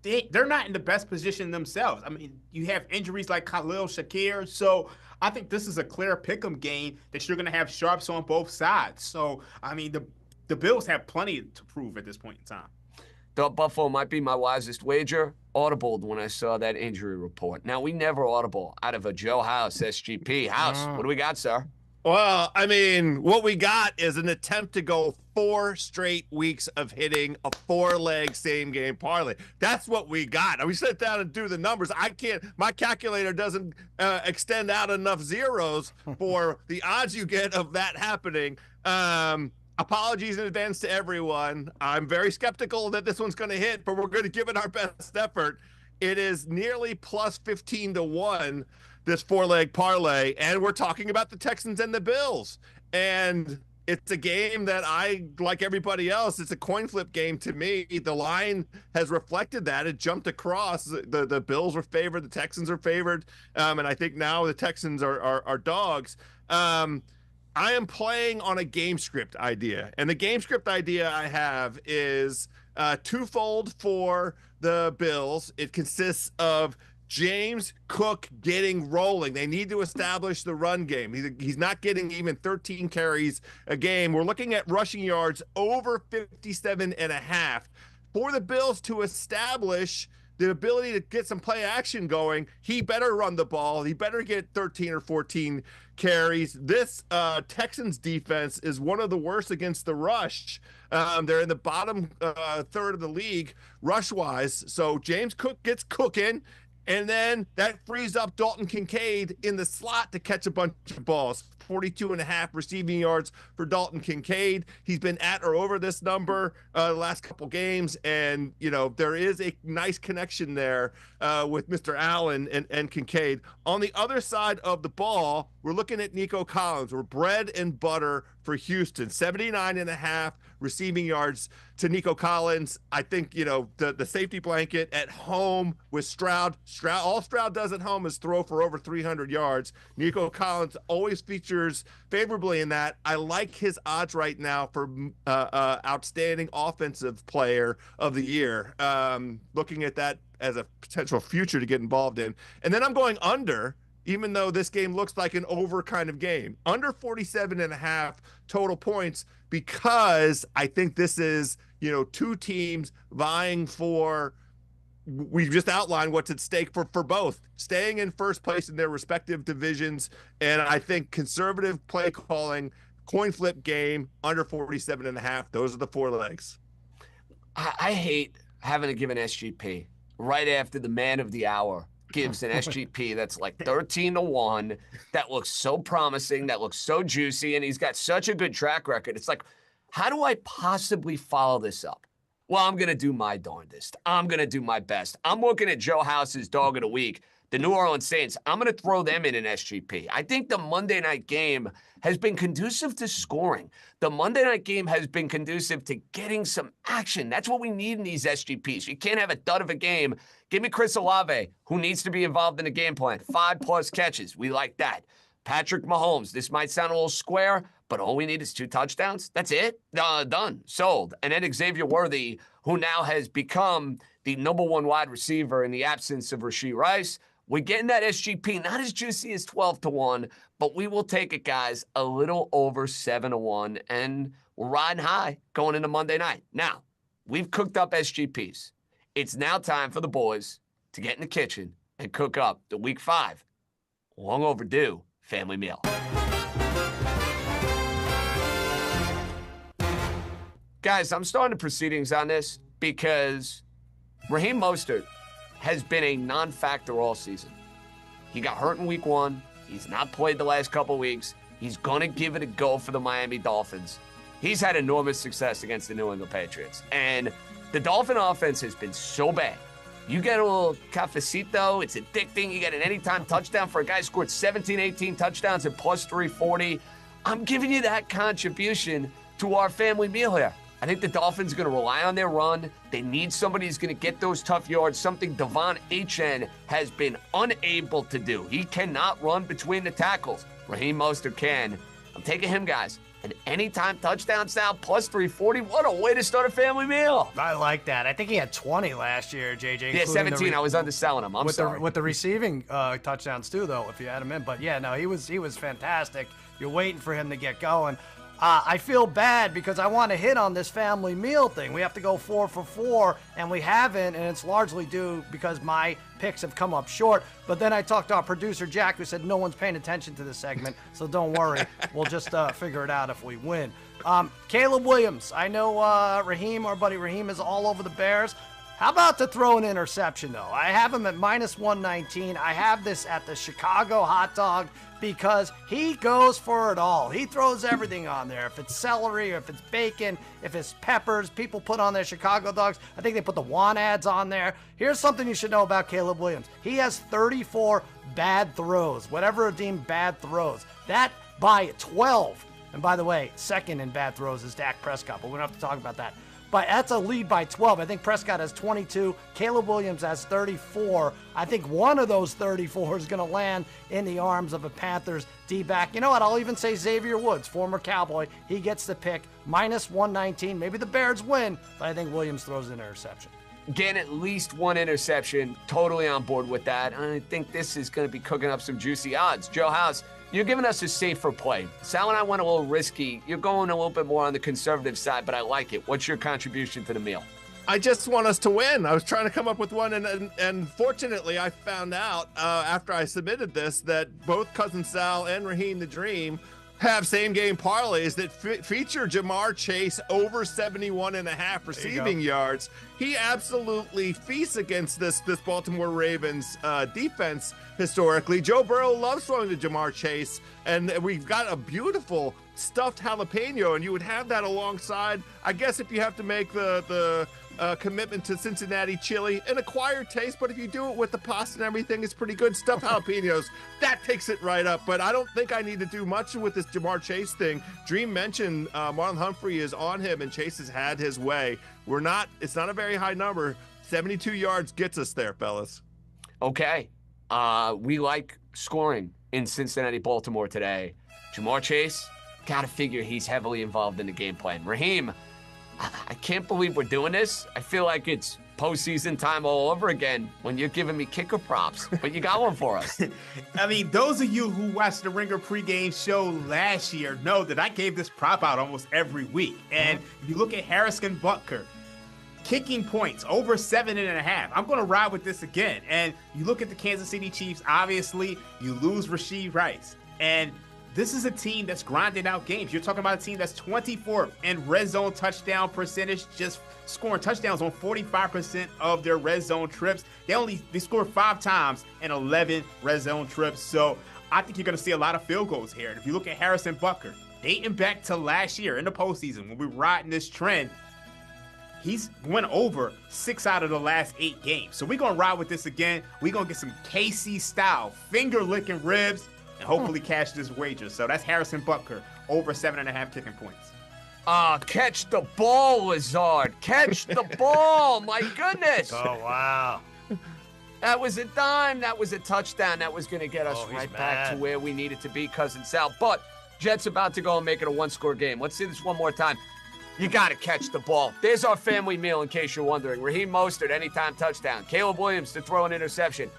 they're not in the best position themselves. You have injuries like Khalil Shakir, so I think this is a clear pick'em game that you're going to have sharps on both sides. So, the Bills have plenty to prove at this point in time. Thought Buffalo might be my wisest wager. Audibled when I saw that injury report. Now, we never audible out of a Joe House SGP. House, what do we got, sir? Well, what we got is an attempt to go 4 straight weeks of hitting a 4-leg same game parlay. That's what we got. We sit down and do the numbers. I can't, my calculator doesn't extend out enough zeros for the odds you get of that happening. Apologies in advance to everyone. I'm very skeptical that this one's going to hit, but we're going to give it our best effort. It is nearly plus 15 to 1. This 4-leg parlay, and we're talking about the Texans and the Bills. And it's a game that like everybody else, it's a coin flip game to me. The line has reflected that. It jumped across. The Bills were favored, the Texans are favored, and I think now the Texans are dogs. I am playing on a game script idea, and the game script idea I have is twofold for the Bills. It consists of James Cook getting rolling. They need to establish the run game. He's not getting even 13 carries a game. We're looking at rushing yards over 57.5. For the Bills to establish the ability to get some play action going, he better run the ball. He better get 13 or 14 carries. This Texans defense is one of the worst against the rush. They're in the bottom third of the league rush-wise. So James Cook gets cooking. And then that frees up Dalton Kincaid in the slot to catch a bunch of balls. 42.5 receiving yards for Dalton Kincaid. He's been at or over this number the last couple games. And, there is a nice connection there with Mr. Allen and Kincaid. On the other side of the ball, we're looking at Nico Collins. We're bread and butter for Houston. 79.5 receiving yards to Nico Collins. I think, the safety blanket at home with Stroud. All Stroud does at home is throw for over 300 yards. Nico Collins always features favorably in that. I like his odds right now for outstanding offensive player of the year. Looking at that as a potential future to get involved in. And then I'm going under, even though this game looks like an over kind of game. Under 47.5 total points, because I think this is, two teams vying for, we've just outlined what's at stake for both, staying in first place in their respective divisions. And I think conservative play calling, coin flip game, under 47.5. Those are the 4 legs. I hate having to give an SGP right after the man of the hour gives an SGP that's like 13 to 1. That looks so promising. That looks so juicy. And he's got such a good track record. It's like, how do I possibly follow this up? Well, I'm going to do my darndest. I'm going to do my best. I'm looking at Joe House's dog of the week, the New Orleans Saints. I'm going to throw them in an SGP. I think the Monday night game has been conducive to scoring. The Monday night game has been conducive to getting some action. That's what we need in these SGPs. You can't have a dud of a game. Give me Chris Olave, who needs to be involved in the game plan. 5+ catches. We like that. Patrick Mahomes. This might sound a little square, but all we need is 2 touchdowns. That's it. Done. Sold. And then Xavier Worthy, who now has become the #1 wide receiver in the absence of Rashee Rice. We're getting that SGP, not as juicy as 12 to 1, but we will take it, guys, a little over 7 to 1, and we're riding high going into Monday night. Now, we've cooked up SGPs. It's now time for the boys to get in the kitchen and cook up the Week 5, long overdue family meal. Guys, I'm starting the proceedings on this because Raheem Mostert has been a non-factor all season. He got hurt in Week 1. He's not played the last couple weeks. He's going to give it a go for the Miami Dolphins. He's had enormous success against the New England Patriots. And the Dolphin offense has been so bad You get a little cafecito. It's addicting. You get an anytime touchdown for a guy who scored 17, 18 touchdowns at plus 340. I'm giving you that contribution to our family meal here. I think the Dolphins are going to rely on their run. They need somebody who's going to get those tough yards, something Devon Achane has been unable to do. He cannot run between the tackles. Raheem Mostert can. I'm taking him, guys. An anytime touchdown sound plus 340. What a way to start a family meal. I like that. I think he had 20 last year, JJ. Yeah, 17. I was underselling him. I'm sorry. With the receiving touchdowns too, though, if you had him in. But yeah, no, he was fantastic. You're waiting for him to get going. I feel bad because I want to hit on this family meal thing. We have to go 4 for 4, and we haven't, and it's largely due because my picks have come up short. But then I talked to our producer, Jack, who said no one's paying attention to this segment, so don't worry. We'll just figure it out if we win. Caleb Williams. I know Raheem, our buddy Raheem, is all over the Bears. How about to throw an interception, though? I have him at minus 119. I have this at the Chicago hot dog because he goes for it all. He throws everything on there. If it's celery, or if it's bacon, if it's peppers, people put on their Chicago dogs. I think they put the want ads on there. Here's something you should know about Caleb Williams. He has 34 bad throws, whatever are deemed bad throws. That by 12. And by the way, second in bad throws is Dak Prescott, but we don't have to talk about that. But that's a lead by 12. I think Prescott has 22. Caleb Williams has 34. I think one of those 34 is going to land in the arms of a Panthers D-back. You know what? I'll even say Xavier Woods, former Cowboy. He gets the pick. Minus 119. Maybe the Bears win, but I think Williams throws an interception. Again, at least one interception. Totally on board with that. I think this is going to be cooking up some juicy odds. Joe House, you're giving us a safer play. Sal and I went a little risky. You're going a little bit more on the conservative side, but I like it. What's your contribution to the meal? I just want us to win. I was trying to come up with one, and fortunately, I found out after I submitted this that both Cousin Sal and Raheem the Dream have same-game parlays that feature Jamar Chase over 71.5 receiving yards. He absolutely feasts against this Baltimore Ravens defense historically. Joe Burrow loves throwing to Jamar Chase, and we've got a beautiful stuffed jalapeno, and you would have that alongside, I guess, if you have to make the commitment to Cincinnati chili, an acquired taste, but if you do it with the pasta and everything, it's pretty good. Stuffed jalapenos, that takes it right up. But I don't think I need to do much with this Jamar Chase thing. Dream mentioned Marlon Humphrey is on him, and Chase has had his way. It's not a very high number. 72 yards gets us there, fellas. Okay. We like scoring in Cincinnati, Baltimore today. Jamar Chase, gotta figure he's heavily involved in the game plan. Raheem, I can't believe we're doing this. I feel like it's postseason time all over again when you're giving me kicker props, but you got one for us. I mean, those of you who watched the Ringer pregame show last year know that I gave this prop out almost every week. And if you look at Harrison Butker, kicking points over 7.5. I'm going to ride with this again. And you look at the Kansas City Chiefs, obviously, you lose Rashee Rice. And this is a team that's grinding out games. You're talking about a team that's 24th in red zone touchdown percentage, just scoring touchdowns on 45% of their red zone trips. They scored 5 times in 11 red zone trips. So I think you're going to see a lot of field goals here. And if you look at Harrison Butker, dating back to last year in the postseason when we were riding this trend, he's went over 6 out of the last 8 games. So we're going to ride with this again. We're going to get some KC style finger-licking ribs and hopefully cash this wager. So that's Harrison Butker, over 7.5 kicking points. Catch the ball, Lazard. Catch the ball. My goodness. Oh, wow. That was a dime. That was a touchdown. That was going to get us right back mad. to where we needed to be, Cousin Sal. But Jets about to go and make it a one-score game. Let's see this one more time. You got to catch the ball. There's our family meal, in case you're wondering. Raheem Mostert, anytime touchdown. Caleb Williams to throw an interception.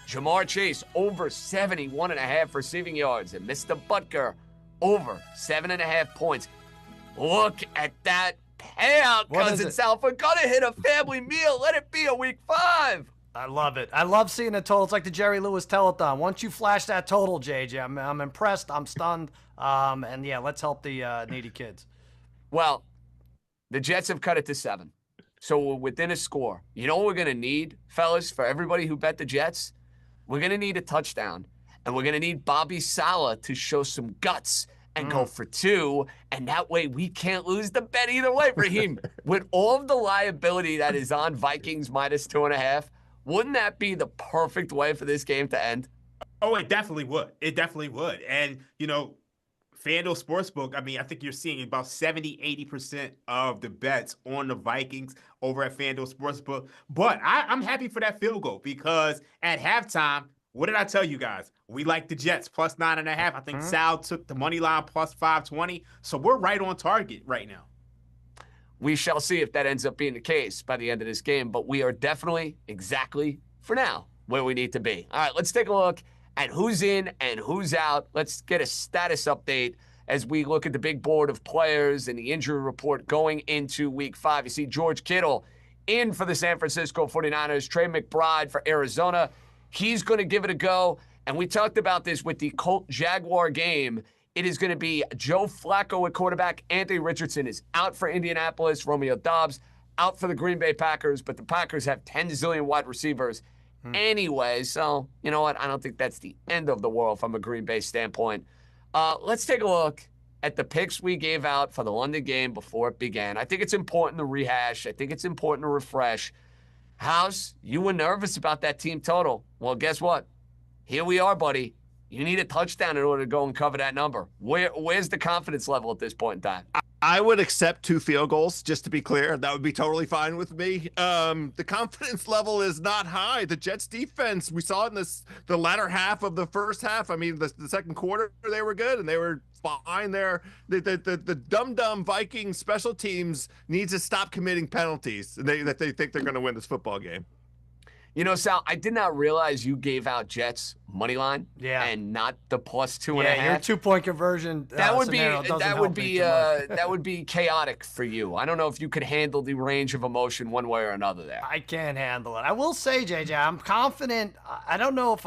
Jamar Chase, over 71.5 receiving yards. And Mr. Butker, over 7.5 points. Look at that payout, Cousin Sal. If we're going to hit a family meal, let it be a week 5. I love it. I love seeing the total. It's like the Jerry Lewis telethon. Once you flash that total, JJ, I'm impressed. I'm stunned. And yeah, let's help the needy kids. Well, the Jets have cut it to 7. So we're within a score. You know what we're going to need, fellas, for everybody who bet the Jets? We're going to need a touchdown. And we're going to need Bobby Saleh to show some guts and go for 2. And that way we can't lose the bet either way, Raheem. With all of the liability that is on Vikings minus 2.5, Wouldn't that be the perfect way for this game to end? Oh, it definitely would. It definitely would. And, FanDuel Sportsbook, I mean, I think you're seeing about 70-80% of the bets on the Vikings over at FanDuel Sportsbook. But I'm happy for that field goal because at halftime, what did I tell you guys? We like the Jets plus 9.5. I think Sal took the money line plus 520. So we're right on target right now. We shall see if that ends up being the case by the end of this game, but we are definitely exactly for now where we need to be. All right, let's take a look at who's in and who's out. Let's get a status update as we look at the big board of players and the injury report going into week 5. You see George Kittle in for the San Francisco 49ers, Trey McBride for Arizona. He's going to give it a go. And we talked about this with the Colts Jaguar game. It is going to be Joe Flacco at quarterback. Anthony Richardson is out for Indianapolis. Romeo Doubs out for the Green Bay Packers. But the Packers have 10 zillion wide receivers anyway. So, you know what? I don't think that's the end of the world from a Green Bay standpoint. Let's take a look at the picks we gave out for the London game before it began. I think it's important to rehash. I think it's important to refresh. House, you were nervous about that team total. Well, guess what? Here we are, buddy. You need a touchdown in order to go and cover that number. Where's the confidence level at this point in time? I would accept 2 field goals, just to be clear. That would be totally fine with me. The confidence level is not high. The Jets defense, we saw it in the latter half of the first half. I mean, the second quarter, they were good, and they were fine there. The dumb Viking special teams needs to stop committing penalties that they think they're going to win this football game. You know, Sal, I did not realize you gave out Jets money line and not the plus 2.5. Yeah, your 2-point conversion that would be chaotic for you. I don't know if you could handle the range of emotion one way or another there. I can't handle it. I will say, JJ, I'm confident. I don't know if,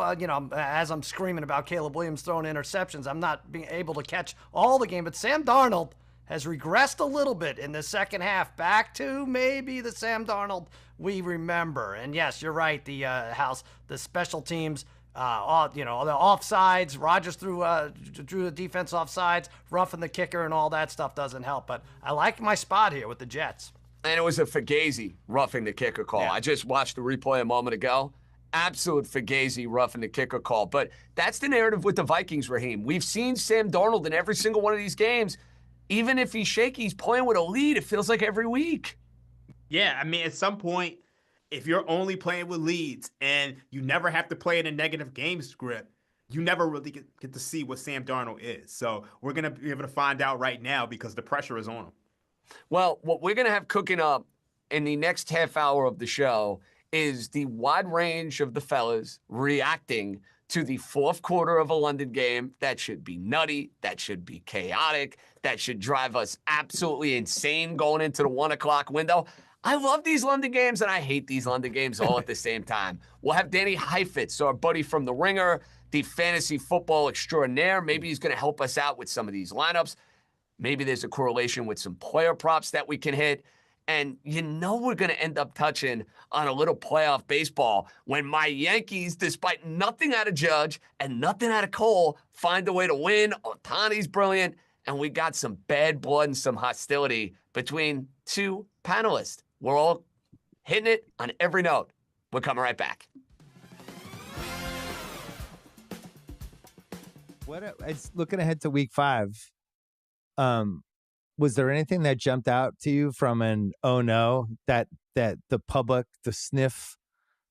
as I'm screaming about Caleb Williams throwing interceptions, I'm not being able to catch all the game. But Sam Darnold has regressed a little bit in the second half, back to maybe the Sam Darnold we remember. And yes, you're right. The special teams, the offsides. Rodgers drew the defense offsides, roughing the kicker, and all that stuff doesn't help. But I like my spot here with the Jets. And it was a Fugazi roughing the kicker call. Yeah. I just watched the replay a moment ago. Absolute Fugazi roughing the kicker call. But that's the narrative with the Vikings, Raheem. We've seen Sam Darnold in every single one of these games. Even if he's shaky, he's playing with a lead. It feels like every week. Yeah, I mean, at some point, if you're only playing with leads and you never have to play in a negative game script, you never really get to see what Sam Darnold is. So we're going to be able to find out right now because the pressure is on him. Well, what we're going to have cooking up in the next half hour of the show is the wide range of the fellas reacting to the fourth quarter of a London game. That should be nutty. That should be chaotic. That should drive us absolutely insane going into the 1 o'clock window. I love these London games, and I hate these London games all at the same time. We'll have Danny Heifetz, our buddy from The Ringer, the fantasy football extraordinaire. Maybe he's going to help us out with some of these lineups. Maybe there's a correlation with some player props that we can hit. And we're going to end up touching on a little playoff baseball when my Yankees, despite nothing out of Judge and nothing out of Cole, find a way to win. Ohtani's brilliant. And we got some bad blood and some hostility between 2 panelists. We're all hitting it on every note. We're coming right back. It's looking ahead to week 5. Was there anything that jumped out to you from an that the public, the sniff,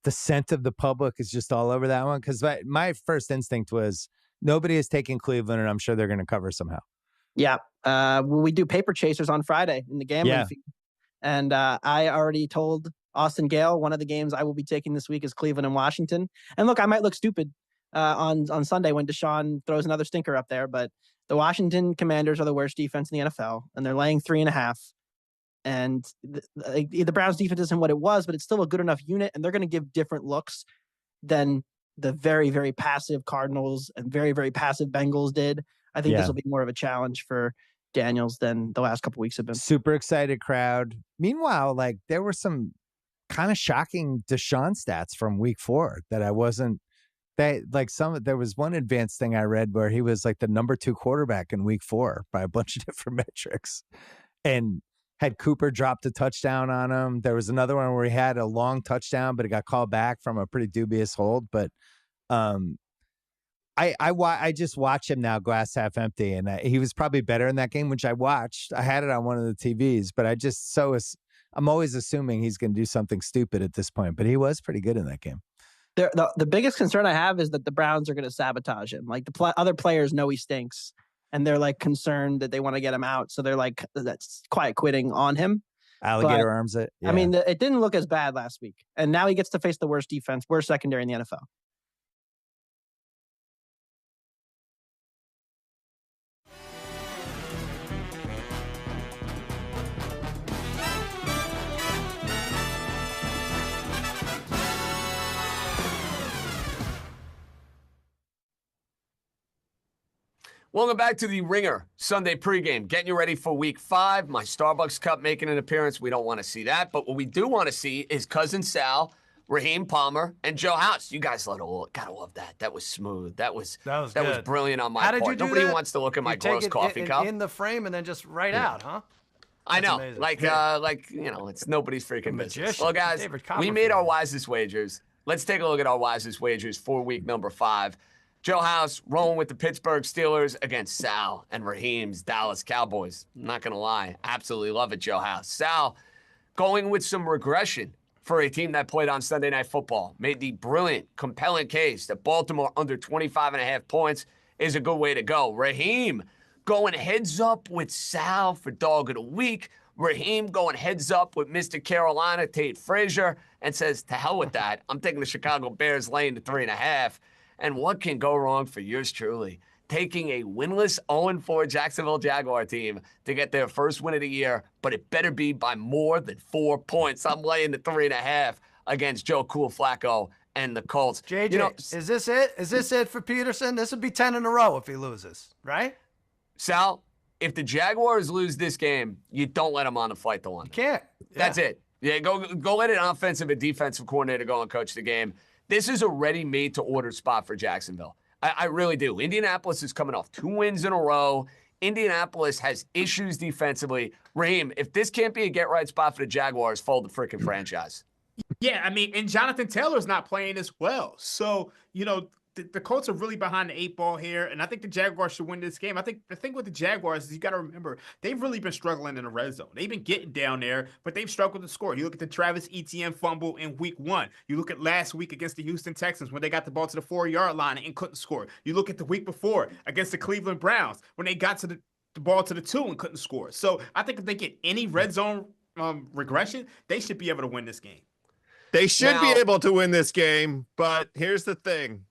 the scent of the public is just all over that one? Because my first instinct was nobody is taking Cleveland, and I'm sure they're going to cover somehow. Yeah. We do paper chasers on Friday in the gambling feed. And I already told Austin Gale one of the games I will be taking this week is Cleveland and Washington. And look, I might look stupid on Sunday when Deshaun throws another stinker up there, but the Washington Commanders are the worst defense in the NFL, and they're laying 3.5. And the Browns defense isn't what it was, but it's still a good enough unit, and they're going to give different looks than the very, very passive Cardinals and very, very passive Bengals did. I think this will be more of a challenge for Daniels than the last couple weeks have been. Super excited crowd. Meanwhile, there were some kind of shocking Deshaun stats from week 4 that I wasn't. There was one advanced thing I read where he was like the number 2 quarterback in week 4 by a bunch of different metrics, and had Cooper dropped a touchdown on him. There was another one where he had a long touchdown, but it got called back from a pretty dubious hold. But I just watch him now, glass half empty, and he was probably better in that game, which I watched. I had it on one of the TVs, but I'm always assuming he's going to do something stupid at this point. But he was pretty good in that game. The biggest concern I have is that the Browns are going to sabotage him. Like other players know he stinks, and they're like concerned that they want to get him out, so they're like that's quiet quitting on him. Alligator arms it. Yeah. I mean, it didn't look as bad last week, and now he gets to face the worst defense, worst secondary in the NFL. Welcome back to the Ringer Sunday pregame. Getting you ready for week 5. My Starbucks cup making an appearance. We don't want to see that. But what we do want to see is Cousin Sal, Raheem Palmer, and Joe House. You guys gotta love that. That was smooth. That was brilliant on my part. Nobody wants to look at my gross coffee cup. In the frame and then just out, huh? I know. Amazing. It's nobody's freaking business. Well, guys, we made our wisest wagers. Let's take a look at our wisest wagers for week number 5. Joe House rolling with the Pittsburgh Steelers against Sal and Raheem's Dallas Cowboys. I'm not going to lie. Absolutely love it, Joe House. Sal going with some regression for a team that played on Sunday Night Football. Made the brilliant, compelling case that Baltimore under 25.5 points is a good way to go. Raheem going heads up with Sal for Dog of the Week. Raheem going heads up with Mr. Carolina, Tate Frazier, and says, to hell with that. I'm taking the Chicago Bears laying the 3.5. And what can go wrong for yours truly? Taking a winless 0-4 Jacksonville Jaguar team to get their first win of the year, but it better be by more than 4 points. I'm laying the 3.5 against Joe Cool Flacco and the Colts. JJ, is this it? Is this it for Peterson? This would be 10 in a row if he loses, right? Sal, if the Jaguars lose this game, you don't let them on the flight to London. You can't. Yeah. That's it. Yeah, go let an offensive and defensive coordinator go and coach the game. This is a ready-made-to-order spot for Jacksonville. I really do. Indianapolis is coming off 2 wins in a row. Indianapolis has issues defensively. Raheem, if this can't be a get-right spot for the Jaguars, fold the freaking franchise. Yeah, I mean, and Jonathan Taylor's not playing as well. So, the Colts are really behind the 8 ball here, and I think the Jaguars should win this game. I think the thing with the Jaguars is you got to remember, they've really been struggling in the red zone. They've been getting down there, but they've struggled to score. You look at the Travis Etienne fumble in week 1. You look at last week against the Houston Texans when they got the ball to the 4-yard line and couldn't score. You look at the week before against the Cleveland Browns when they got to the ball to the 2 and couldn't score. So I think if they get any red zone regression, they should be able to win this game. They should be able to win this game, but here's the thing.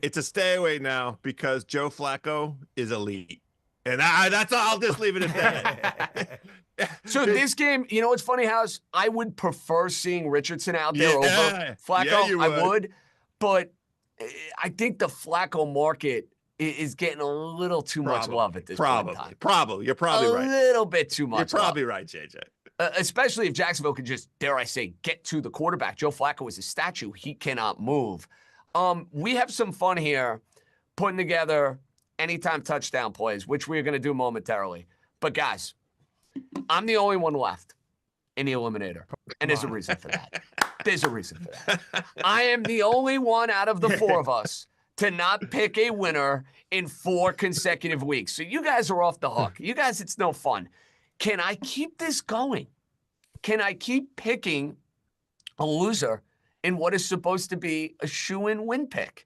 It's a stay away now because Joe Flacco is elite. And that's all. I'll just leave it at that. So this game, what's funny, House? I would prefer seeing Richardson out there over Flacco. Yeah, you would. I would. But I think the Flacco market is getting a little too much love at this point in time. Probably. You're probably right. A little bit too much. You're probably right, JJ. Especially if Jacksonville could just, dare I say, get to the quarterback. Joe Flacco is a statue. He cannot move. We have some fun here putting together anytime touchdown plays, which we're going to do momentarily. But, guys, I'm the only one left in the Eliminator, and there's a reason for that. There's a reason for that. I am the only one out of the 4 of us to not pick a winner in 4 consecutive weeks. So you guys are off the hook. You guys, it's no fun. Can I keep this going? Can I keep picking a loser in what is supposed to be a shoe-in win pick?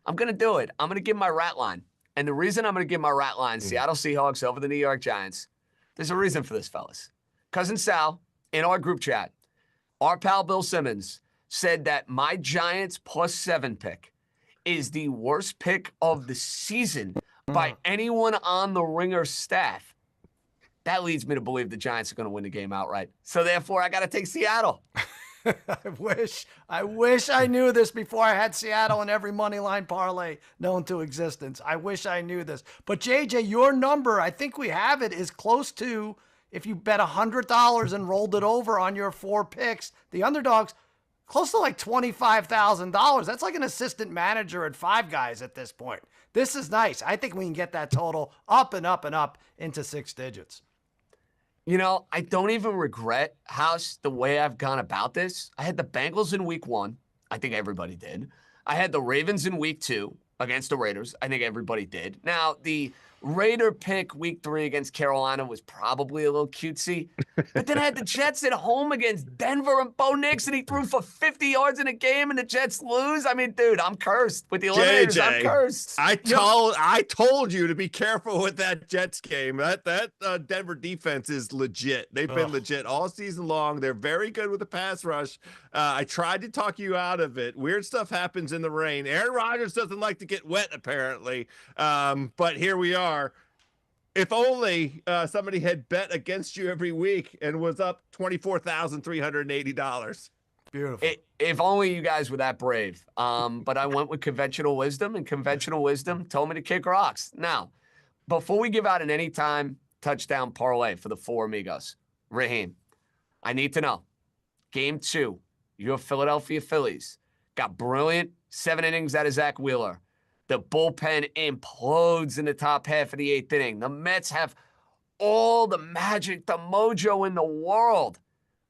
I'm going to do it. I'm going to give my rat line. And the reason I'm going to give my rat line, Seattle Seahawks over the New York Giants, there's a reason for this, fellas. Cousin Sal, in our group chat, our pal Bill Simmons said that my Giants +7 pick is the worst pick of the season by anyone on the Ringer staff. That leads me to believe the Giants are going to win the game outright. So therefore, I got to take Seattle. I wish I knew this before I had Seattle in every money line parlay known to existence. I wish I knew this. But JJ, your number, I think we have it, is close to, if you bet $100 and rolled it over on your 4 picks, the underdogs, close to like $25,000. That's like an assistant manager at Five Guys at this point. This is nice. I think we can get that total up and up and up into 6 digits. You know, I don't even regret, House, the way I've gone about this. I had the Bengals in week 1. I think everybody did. I had the Ravens in week 2 against the Raiders. I think everybody did. Now, the Raider pick week 3 against Carolina was probably a little cutesy. But then I had the Jets at home against Denver and Bo Nix, and he threw for 50 yards in a game, and the Jets lose. I mean, dude, I'm cursed. With the Eliminators, I'm cursed. I told you to be careful with that Jets game. That Denver defense is legit. They've been legit all season long. They're very good with the pass rush. I tried to talk you out of it. Weird stuff happens in the rain. Aaron Rodgers doesn't like to get wet, apparently. But here we are. If only somebody had bet against you every week and was up $24,380. Beautiful. If only you guys were that brave. But I went with conventional wisdom, and conventional wisdom told me to kick rocks. Now, before we give out an anytime touchdown parlay for the four amigos, Raheem, I need to know. Game 2, your Philadelphia Phillies got brilliant 7 innings out of Zach Wheeler. The bullpen implodes in the top half of the 8th inning. The Mets have all the magic, the mojo in the world.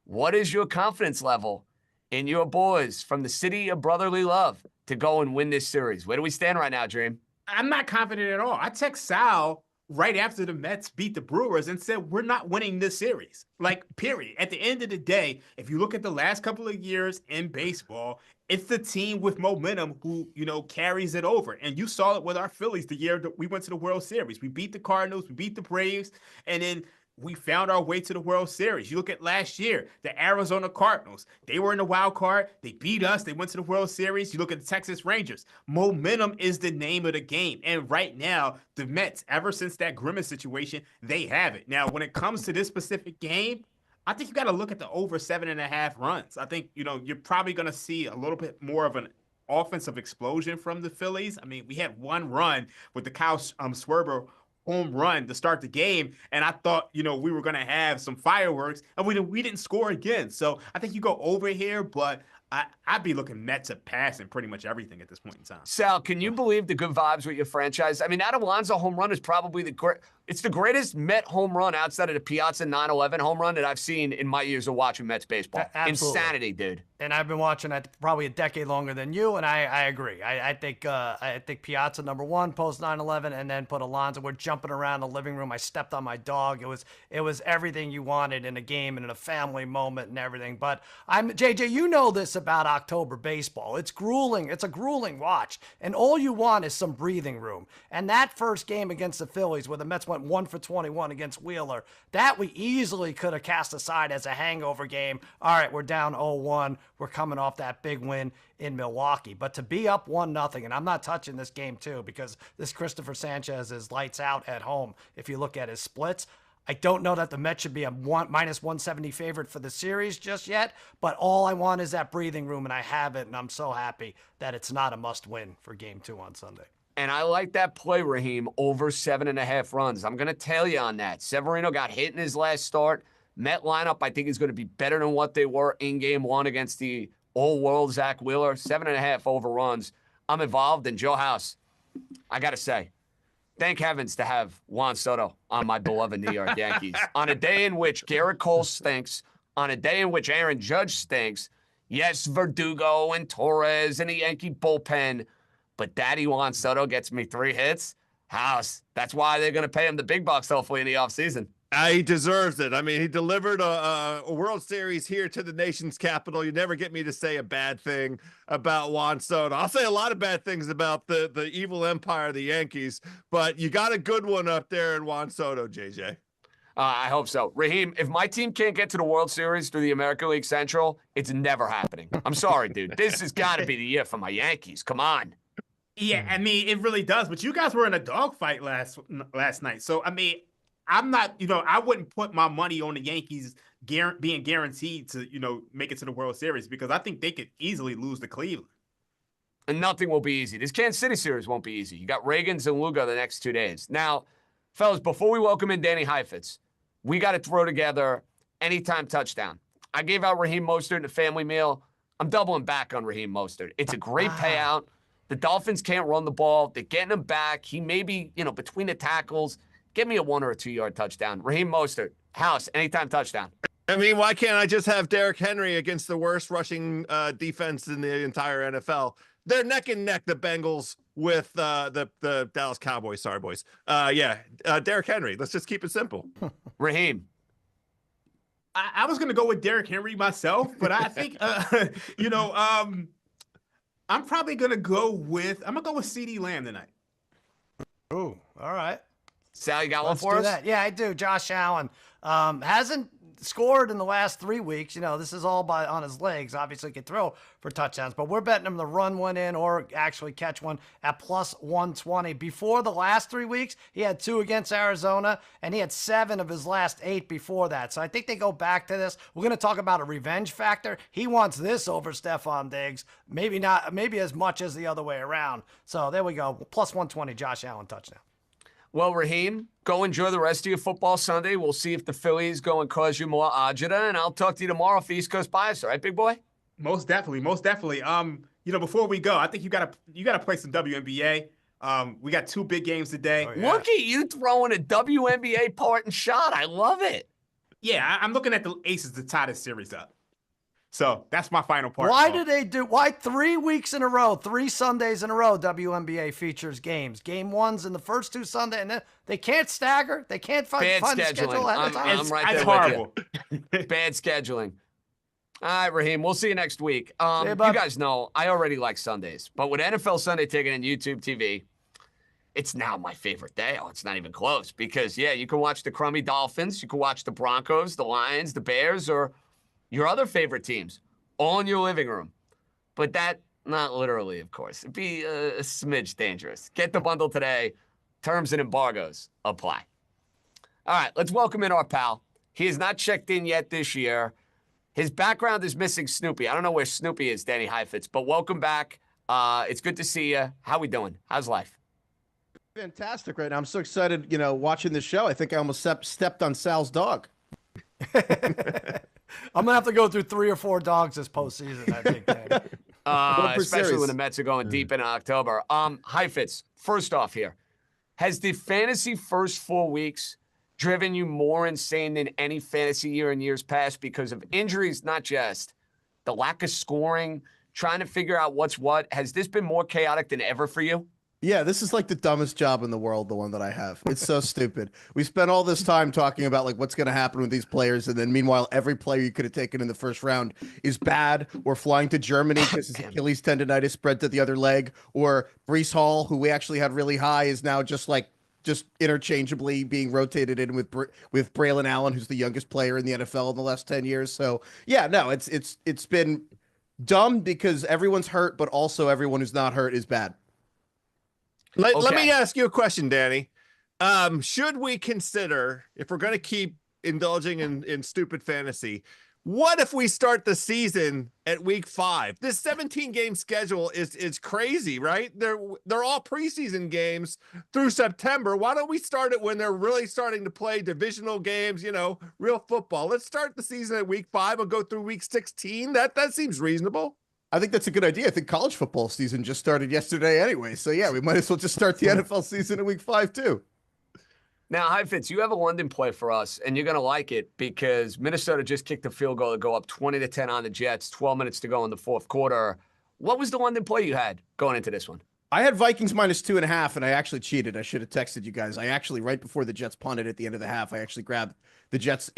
What is your confidence level in your boys from the city of brotherly love to go and win this series? Where do we stand right now, Dream? I'm not confident at all. I text Sal right after the Mets beat the Brewers and said, we're not winning this series. Like, period. At the end of the day, if you look at the last couple of years in baseball, it's the team with momentum who, carries it over. And you saw it with our Phillies the year that we went to the World Series. We beat the Cardinals, we beat the Braves, and then we found our way to the World Series. You look at last year, the Arizona Cardinals. They were in the wild card. They beat us. They went to the World Series. You look at the Texas Rangers. Momentum is the name of the game. And right now, the Mets, ever since that Grimace situation, they have it. Now, when it comes to this specific game, I think you got to look at the over 7.5 runs. I think, you're probably going to see a little bit more of an offensive explosion from the Phillies. I mean, we had one run with the Kyle Schwarber home run to start the game, and I thought, we were going to have some fireworks, and we didn't score again. So I think you go over here, but I'd be looking Mets to pass in pretty much everything at this point in time. Sal, can you believe the good vibes with your franchise? I mean, that Alonso home run is probably it's the greatest Met home run outside of the Piazza 9/11 home run that I've seen in my years of watching Mets baseball. Absolutely. Insanity, dude. And I've been watching that probably a decade longer than you, and I agree. I think Piazza #1 post 9/11, and then put Alonso. We're jumping around the living room. I stepped on my dog. It was everything you wanted in a game and in a family moment and everything. But JJ, you know this about October baseball. It's grueling. It's a grueling watch, and all you want is some breathing room. And that first game against the Phillies, where the Mets went 1 for 21 against Wheeler, that we easily could have cast aside as a hangover game. All right, we're down 0-1. We're coming off that big win in Milwaukee. But to be up 1-0, and I'm not touching this game too, because this Christopher Sanchez is lights out at home. If you look at his splits, I don't know that the Mets should be a minus 170 favorite for the series just yet, but all I want is that breathing room, and I have it, and I'm so happy that it's not a must-win for Game 2 on Sunday. And I like that play, Raheem, over 7.5 runs. I'm going to tell you on that. Severino got hit in his last start. Met lineup, I think, is going to be better than what they were in Game 1 against the old-world Zach Wheeler. 7.5 overruns. I'm involved in Joe House. I got to say, thank heavens to have Juan Soto on my beloved New York Yankees. On a day in which Garrett Cole stinks, on a day in which Aaron Judge stinks, yes, Verdugo and Torres and the Yankee bullpen, but Daddy Juan Soto gets me 3 hits. House, that's why they're going to pay him the big bucks, hopefully, in the offseason. He deserves it. I mean, he delivered a World Series here to the nation's capital. You never get me to say a bad thing about Juan Soto. I'll say a lot of bad things about the evil empire, the Yankees, but you got a good one up there in Juan Soto, JJ. I hope so. Raheem, if my team can't get to the World Series through the American League Central, it's never happening. I'm sorry, dude. This has got to be the year for my Yankees. Come on. Yeah, I mean, it really does. But you guys were in a dogfight last night. So, I mean, I'm not, I wouldn't put my money on the Yankees being guaranteed to, make it to the World Series, because I think they could easily lose to Cleveland. And nothing will be easy. This Kansas City series won't be easy. You got Reagans and Lugo the next 2 days. Now, fellas, before we welcome in Danny Heifetz, we got to throw together anytime touchdown. I gave out Raheem Mostert in a family meal. I'm doubling back on Raheem Mostert. It's a great payout. The Dolphins can't run the ball. They're getting him back. He may be, between the tackles. Give me a 1 or a 2 yard touchdown. Raheem Mostert, House, anytime touchdown. I mean, why can't I just have Derrick Henry against the worst rushing defense in the entire NFL? They're neck and neck, the Bengals with the Dallas Cowboys. Sorry, boys. Derrick Henry. Let's just keep it simple. Raheem. I was going to go with Derrick Henry myself, but I think, I'm probably going to go with CeeDee Lamb tonight. Ooh, all right. Sal, you got Let's one for do us? that. Yeah, I do. Josh Allen hasn't scored in the last 3 weeks. This is all on his legs. Obviously, he can throw for touchdowns, but we're betting him to run one in or actually catch one at plus 120. Before the last 3 weeks, he had 2 against Arizona, and he had 7 of his last 8 before that. So I think they go back to this. We're going to talk about a revenge factor. He wants this over Stephon Diggs. Maybe not, maybe as much as the other way around. So there we go. Plus 120, Josh Allen touchdown. Well, Raheem, go enjoy the rest of your football Sunday. We'll see if the Phillies go and cause you more agita, and I'll talk to you tomorrow for East Coast Bias. All right, big boy? Most definitely. Before we go, I think you gotta play some WNBA. We got 2 big games today. Oh, yeah. Look at you throwing a WNBA part and shot. I love it. Yeah, I'm looking at the Aces to tie this series up. So that's my final part. Why 3 weeks in a row, 3 Sundays in a row, WNBA features games? Game 1's in the first 2 Sundays, and then they can't stagger. They can't find the schedule ahead of time. I'm right there horrible. with you. Bad scheduling. All right, Raheem, we'll see you next week. You bud. guys know I already like Sundays, but with NFL Sunday Ticket and YouTube TV, it's now my favorite day. Oh, it's not even close because, you can watch the crummy Dolphins. You can watch the Broncos, the Lions, the Bears, or your other favorite teams, all in your living room. But that, not literally, of course. It'd be a smidge dangerous. Get the bundle today. Terms and embargoes apply. All right, let's welcome in our pal. He has not checked in yet this year. His background is missing Snoopy. I don't know where Snoopy is, Danny Heifetz, but welcome back. It's good to see you. How we doing? How's life? Fantastic right now. I'm so excited, watching this show. I think I almost stepped on Sal's dog. I'm going to have to go through 3 or 4 dogs this postseason, I think, Danny. Especially when the Mets are going deep into October. Heifetz, first off here, has the fantasy first 4 weeks driven you more insane than any fantasy year in years past because of injuries, not just the lack of scoring, trying to figure out what's what? Has this been more chaotic than ever for you? Yeah, this is like the dumbest job in the world, the one that I have. It's so stupid. We spent all this time talking about like what's going to happen with these players, and then meanwhile, every player you could have taken in the first round is bad, or flying to Germany because his Achilles tendonitis spread to the other leg, or Breece Hall, who we actually had really high, is now just interchangeably being rotated in with Braylon Allen, who's the youngest player in the NFL in the last 10 years. So yeah, no, it's been dumb because everyone's hurt, but also everyone who's not hurt is bad. Let me ask you a question, Danny. Should we consider, if we're going to keep indulging in stupid fantasy, what if we start the season at week 5? This 17-game schedule is crazy, right? They're all preseason games through September. Why don't we start it when they're really starting to play divisional games, real football? Let's start the season at week 5 and go through week 16. That seems reasonable. I think that's a good idea. I think college football season just started yesterday anyway. So yeah, we might as well just start the NFL season in week 5 too. Now, Heifetz, you have a London play for us, and you're going to like it because Minnesota just kicked a field goal to go up 20-10 on the Jets, 12 minutes to go in the fourth quarter. What was the London play you had going into this one? I had Vikings minus 2.5, and I actually cheated. I should have texted you guys. I actually, right before the Jets punted at the end of the half, I actually grabbed the Jets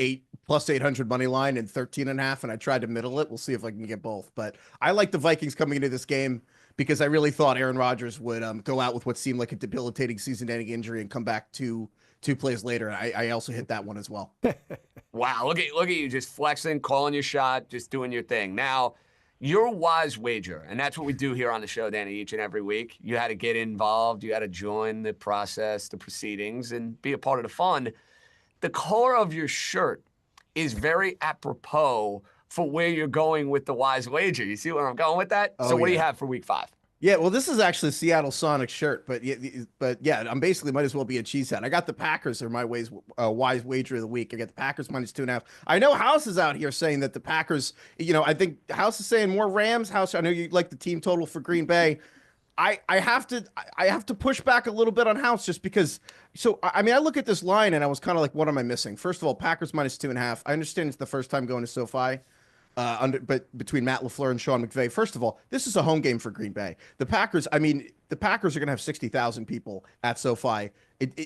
plus 800 money line and 13.5, and I tried to middle it. We'll see if I can get both. But I like the Vikings coming into this game because I really thought Aaron Rodgers would go out with what seemed like a debilitating season-ending injury and come back 2 plays later. I also hit that one as well. Wow, look at you just flexing, calling your shot, just doing your thing. Now, your wise wager, and that's what we do here on the show, Danny, each and every week. You had to get involved. You had to join the process, the proceedings, and be a part of the fun. The color of your shirt is very apropos for where you're going with the wise wager. You see where I'm going with that? So what do you have for week 5? Yeah, well, this is actually a Seattle Sonics shirt, but yeah, I'm basically might as well be a cheesehead. I got the Packers are my wise wager of the week. I got the Packers minus 2.5. I know House is out here saying that the Packers, I think House is saying more Rams. House, I know you like the team total for Green Bay. I have to push back a little bit on House just because. So I mean, I look at this line and I was kind of like, what am I missing? First of all, Packers -2.5. I understand it's the first time going to SoFi, but between Matt LaFleur and Sean McVay, first of all, this is a home game for Green Bay. The Packers, I mean, the Packers are going to have 60,000 people at SoFi.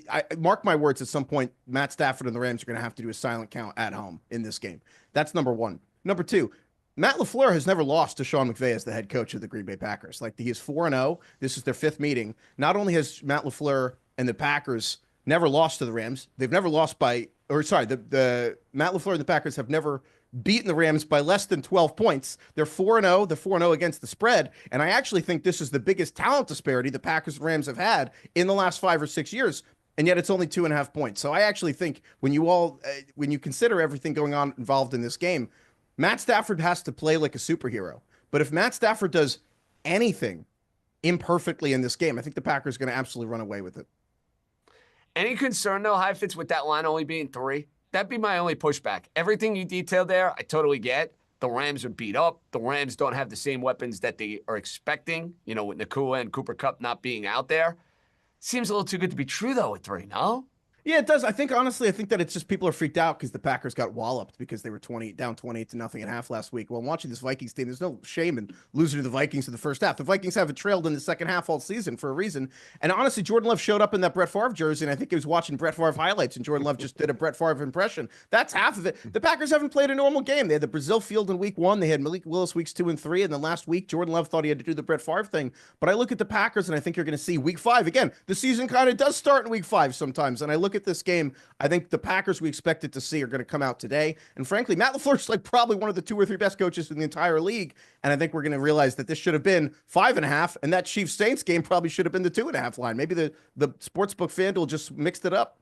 I mark my words. At some point, Matt Stafford and the Rams are going to have to do a silent count at home in this game. That's number one. Number two. Matt LaFleur has never lost to Sean McVay as the head coach of the Green Bay Packers. Like, he is 4-0. This is their 5th meeting. Not only has Matt LaFleur and the Packers never lost to the Rams, they've never lost by, or sorry, the Matt LaFleur and the Packers have never beaten the Rams by less than 12 points. They're 4-0. They're 4-0 against the spread. And I actually think this is the biggest talent disparity the Packers and Rams have had in the last 5 or 6 years. And yet it's only 2.5 points. So I actually think when you consider everything going on involved in this game, Matt Stafford has to play like a superhero. But if Matt Stafford does anything imperfectly in this game, I think the Packers are going to absolutely run away with it. Any concern, though, Heifetz, with that line only being 3? That'd be my only pushback. Everything you detailed there, I totally get. The Rams are beat up. The Rams don't have the same weapons that they are expecting, you know, with Nakua and Cooper Kupp not being out there. Seems a little too good to be true, though, at 3, no? Yeah, it does. I think that it's just people are freaked out because the Packers got walloped because they were down 28-0 at half last week. Well, I'm watching this Vikings team. There's no shame in losing to the Vikings in the first half. The Vikings haven't trailed in the second half all season for a reason. And honestly, Jordan Love showed up in that Brett Favre jersey, and I think he was watching Brett Favre highlights, and Jordan Love just did a Brett Favre impression. That's half of it. The Packers haven't played a normal game. They had the Brazil field in week 1. They had Malik Willis weeks 2 and 3, and then last week, Jordan Love thought he had to do the Brett Favre thing. But I look at the Packers, and I think you're going to see week 5. Again, the season kind of does start in week 5 sometimes, and I look at this game. I think the Packers we expected to see are going to come out today. And frankly, Matt LaFleur's like probably one of the 2 or 3 best coaches in the entire league. And I think we're going to realize that this should have been 5.5, and that Chiefs Saints game probably should have been the 2.5 line. Maybe the sportsbook FanDuel just mixed it up.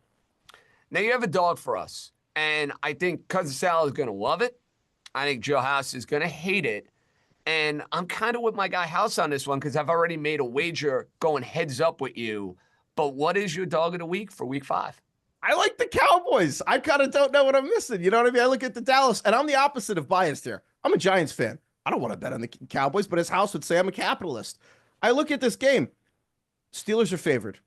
Now you have a dog for us, and I think Cousin Sal is going to love it. I think Joe House is going to hate it. And I'm kind of with my guy House on this one because I've already made a wager going heads up with you. But what is your dog of the week for week 5? I like the Cowboys. I kind of don't know what I'm missing. You know what I mean? I look at the Dallas, and I'm the opposite of biased here. I'm a Giants fan. I don't want to bet on the Cowboys, but as House would say, I'm a capitalist. I look at this game. Steelers are favored.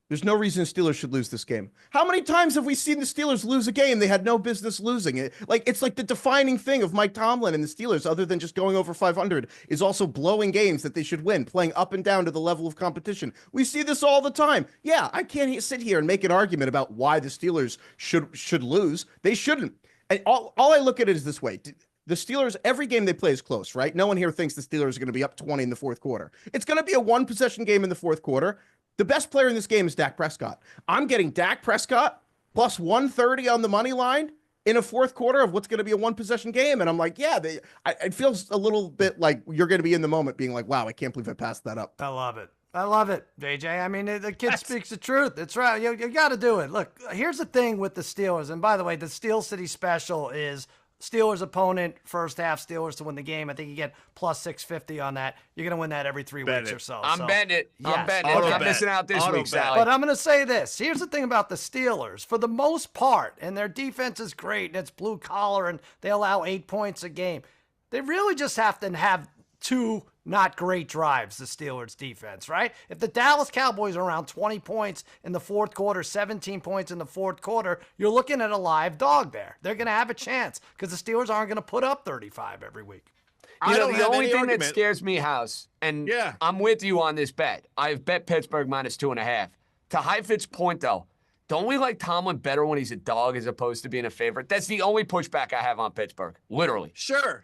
There's no reason the Steelers should lose this game. How many times have we seen the Steelers lose a game they had no business losing? It's like the defining thing of Mike Tomlin and the Steelers, other than just going over 500, is also blowing games that they should win, playing up and down to the level of competition. We see this all the time. Yeah, I can't sit here and make an argument about why the Steelers should lose. They shouldn't. And all I look at it is this way. The Steelers, every game they play is close, right? No one here thinks the Steelers are going to be up 20 in the fourth quarter. It's going to be a 1-possession game in the fourth quarter. The best player in this game is Dak Prescott. I'm getting Dak Prescott plus 130 on the money line in a fourth quarter of what's going to be a 1-possession game. And I'm like, yeah, it feels a little bit like you're going to be in the moment being like, wow, I can't believe I passed that up. I love it. I love it, JJ. I mean, the kid speaks the truth. It's right. You got to do it. Look, here's the thing with the Steelers. And by the way, the Steel City special is Steelers opponent, first half Steelers to win the game. I think you get plus 650 on that. You're going to win that every 3 weeks or so. I'm betting it. Yes. I'm betting it. I'm not missing out this week, Sally. But I'm going to say this. Here's the thing about the Steelers. For the most part, and their defense is great, and it's blue collar, and they allow 8 points a game. They really just have to have 2 not great drives, the Steelers defense, right? If the Dallas Cowboys are around 20 points in the fourth quarter, 17 points in the fourth quarter, you're looking at a live dog there. They're going to have a chance because the Steelers aren't going to put up 35 every week. You know, the only thing that scares me, House, and I'm with you on this bet. I've bet Pittsburgh minus 2.5. To Heifetz's point, though, don't we like Tomlin better when he's a dog as opposed to being a favorite? That's the only pushback I have on Pittsburgh, literally. Sure.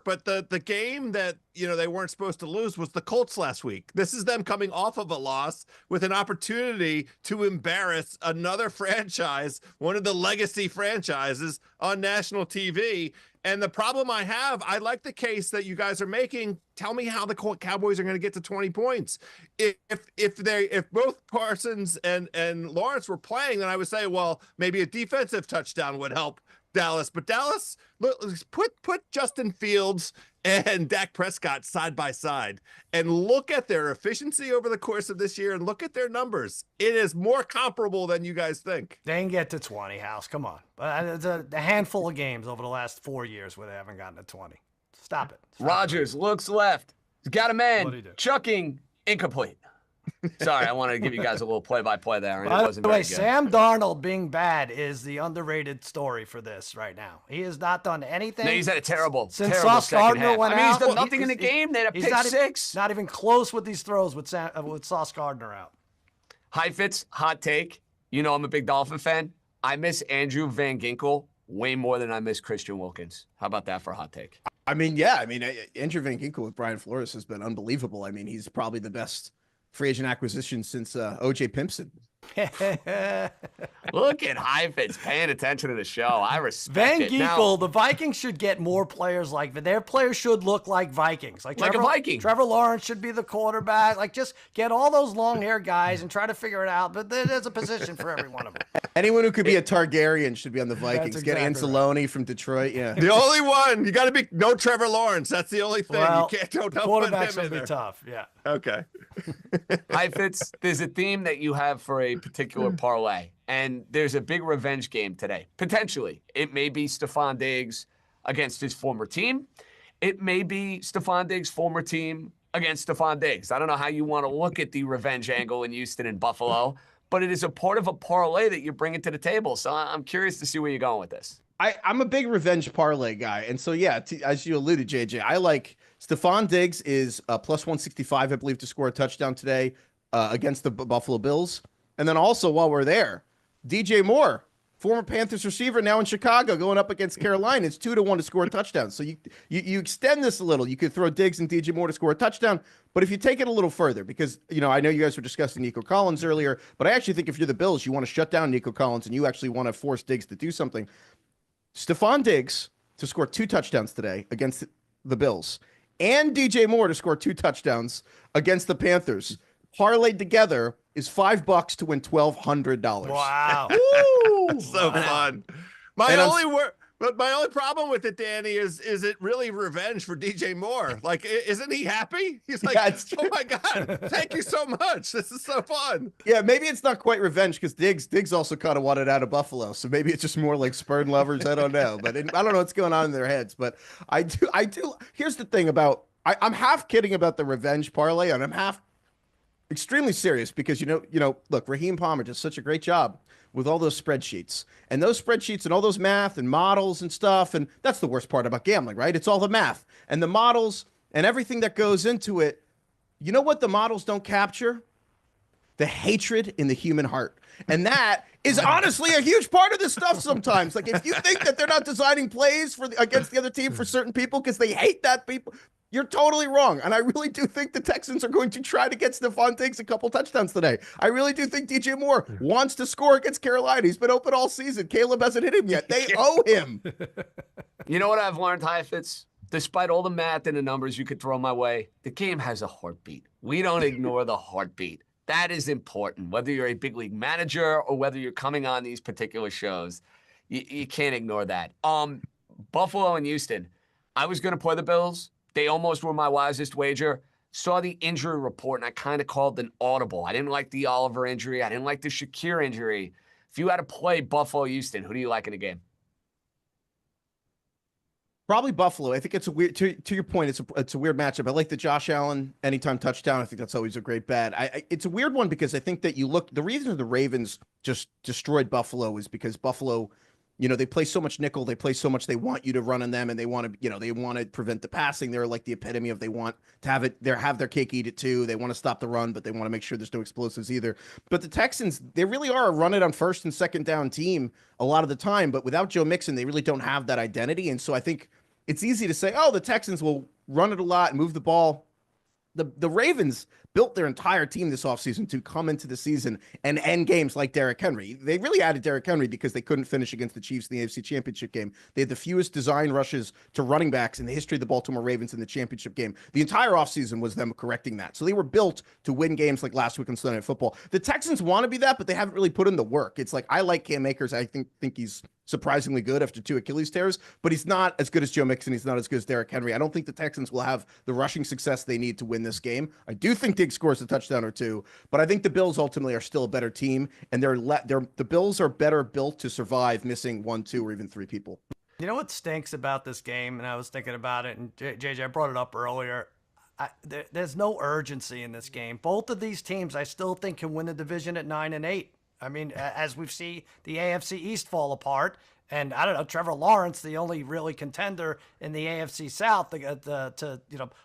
But the game that, they weren't supposed to lose was the Colts last week. This is them coming off of a loss with an opportunity to embarrass another franchise, one of the legacy franchises on national TV. And the problem I like the case that you guys are making. Tell me how the Cowboys are going to get to 20 points. If both Parsons and Lawrence were playing, then I would say, well, maybe a defensive touchdown would help Dallas. But Dallas, put Justin Fields and Dak Prescott side by side and look at their efficiency over the course of this year and look at their numbers. It is more comparable than you guys think. They can get to 20, House. Come on. It's a handful of games over the last 4 years where they haven't gotten to 20. Stop it. Rodgers looks left. He's got a man chucking Incomplete. Sorry, I wanted to give you guys a little play-by-play there, and it By wasn't the way, very good. Sam Darnold being bad is the underrated story for this right now. He has not done anything. No, he's had a terrible since second Gardner half. went I mean, he's out. done nothing in the game. They had a pick six. Not even close with these throws with Sauce Gardner out. Heifetz, hot take. You know I'm a big Dolphin fan. I miss Andrew Van Ginkel way more than I miss Christian Wilkins. How about that for a hot take? I mean, yeah. I mean, Andrew Van Ginkel with Brian Flores has been unbelievable. I mean, he's probably the best free agent acquisition since O.J. Pimpson. Look at Heifetz paying attention to the show. I respect Van it. Ginkel, Now, the Vikings should get more players like that. Their players should look like Vikings. Like a Viking. Trevor Lawrence should be the quarterback. Like, just get all those long-haired guys and try to figure it out. But there's a position for every one of them. Anyone who could be a Targaryen should be on the Vikings. Get exactly Anceloni from Detroit. Yeah. The only one. You got to be no Trevor Lawrence. That's the only thing. Well, You can't don't put quarterbacks him will in be there. tough. Yeah. Okay. Heifetz, there's a theme that you have for a particular parlay, and there's a big revenge game today. Potentially. It may be Stephon Diggs against his former team. It may be Stephon Diggs' former team against Stephon Diggs. I don't know how you want to look at the revenge angle in Houston and Buffalo, but it is a part of a parlay that you're bringing to the table. So I'm curious to see where you're going with this. I'm a big revenge parlay guy. And so, yeah, as you alluded, JJ, I like Stephon Diggs is plus 165, I believe, to score a touchdown today against the Buffalo Bills. And then also, while we're there, DJ Moore, former Panthers receiver, now in Chicago, going up against Carolina. It's 2-1 to score a touchdown. So you extend this a little. You could throw Diggs and DJ Moore to score a touchdown. But if you take it a little further, because, you know, I know you guys were discussing Nico Collins earlier, but I actually think if you're the Bills, you want to shut down Nico Collins and you actually want to force Diggs to do something. Stephon Diggs to score 2 touchdowns today against the Bills and DJ Moore to score 2 touchdowns against the Panthers, parlayed together, is $5 to win $1,200. Wow. So fun. My only problem with it, Danny, is it really revenge for DJ Moore? Like, isn't he happy? He's like, Yeah, oh my God, thank you so much. This is so fun. Yeah, maybe it's not quite revenge because Diggs also kind of wanted out of Buffalo, so maybe it's just more like spurned lovers. I don't know, but I don't know what's going on in their heads. But I do. Here's the thing about I'm half kidding about the revenge parlay, and I'm half extremely serious because you know, look, Raheem Palmer does such a great job with all those spreadsheets and all those math and models and stuff. And that's the worst part about gambling, right? It's all the math and the models and everything that goes into it. You know what the models don't capture? The hatred in the human heart. And that is honestly a huge part of this stuff sometimes. Like, if you think that they're not designing plays against the other team for certain people because they hate that people, you're totally wrong. And I really do think the Texans are going to try to get Stephon Diggs a couple touchdowns today. I really do think DJ Moore wants to score against Carolina. He's been open all season. Caleb hasn't hit him yet. They owe him. You know what I've learned, Heifetz? Despite all the math and the numbers you could throw my way, the game has a heartbeat. We don't ignore the heartbeat. That is important. Whether you're a big league manager or whether you're coming on these particular shows, you can't ignore that. Buffalo and Houston, I was going to play the Bills. They almost were my wisest wager. Saw the injury report, and I kind of called an audible. I didn't like the Oliver injury. I didn't like the Shakir injury. If you had to play Buffalo-Houston, who do you like in the game? Probably Buffalo. I think it's a weird, to your point, it's a weird matchup. I like the Josh Allen anytime touchdown. I think that's always a great bet. It's a weird one because I think that the reason the Ravens just destroyed Buffalo is because Buffalo, you know, they play so much nickel, they play so much, they want you to run on them, and they want to prevent the passing. They're like the epitome of they want to have their cake, eat it too. They want to stop the run, but they want to make sure there's no explosives either. But the Texans, they really are a run it on first and second down team a lot of the time, but without Joe Mixon, they really don't have that identity. And so I think it's easy to say, oh, the Texans will run it a lot and move the ball. The Ravens built their entire team this offseason to come into the season and end games like Derrick Henry. They really added Derrick Henry because they couldn't finish against the Chiefs in the AFC Championship game. They had the fewest design rushes to running backs in the history of the Baltimore Ravens in the championship game. The entire offseason was them correcting that. So they were built to win games like last week on Sunday Night Football. The Texans want to be that, but they haven't really put in the work. It's like, I like Cam Akers. I think he's surprisingly good after 2 Achilles tears, but he's not as good as Joe Mixon. He's not as good as Derrick Henry. I don't think the Texans will have the rushing success they need to win this game. I do think Diggs scores a touchdown or two, but I think the Bills ultimately are still a better team, and the Bills are better built to survive missing 1, 2, or even 3 people. You know what stinks about this game, and I was thinking about it, and JJ, I brought it up earlier. there's no urgency in this game. Both of these teams, I still think, can win the division at 9-8. I mean, as we've seen the AFC East fall apart, and I don't know, Trevor Lawrence, the only really contender in the AFC South to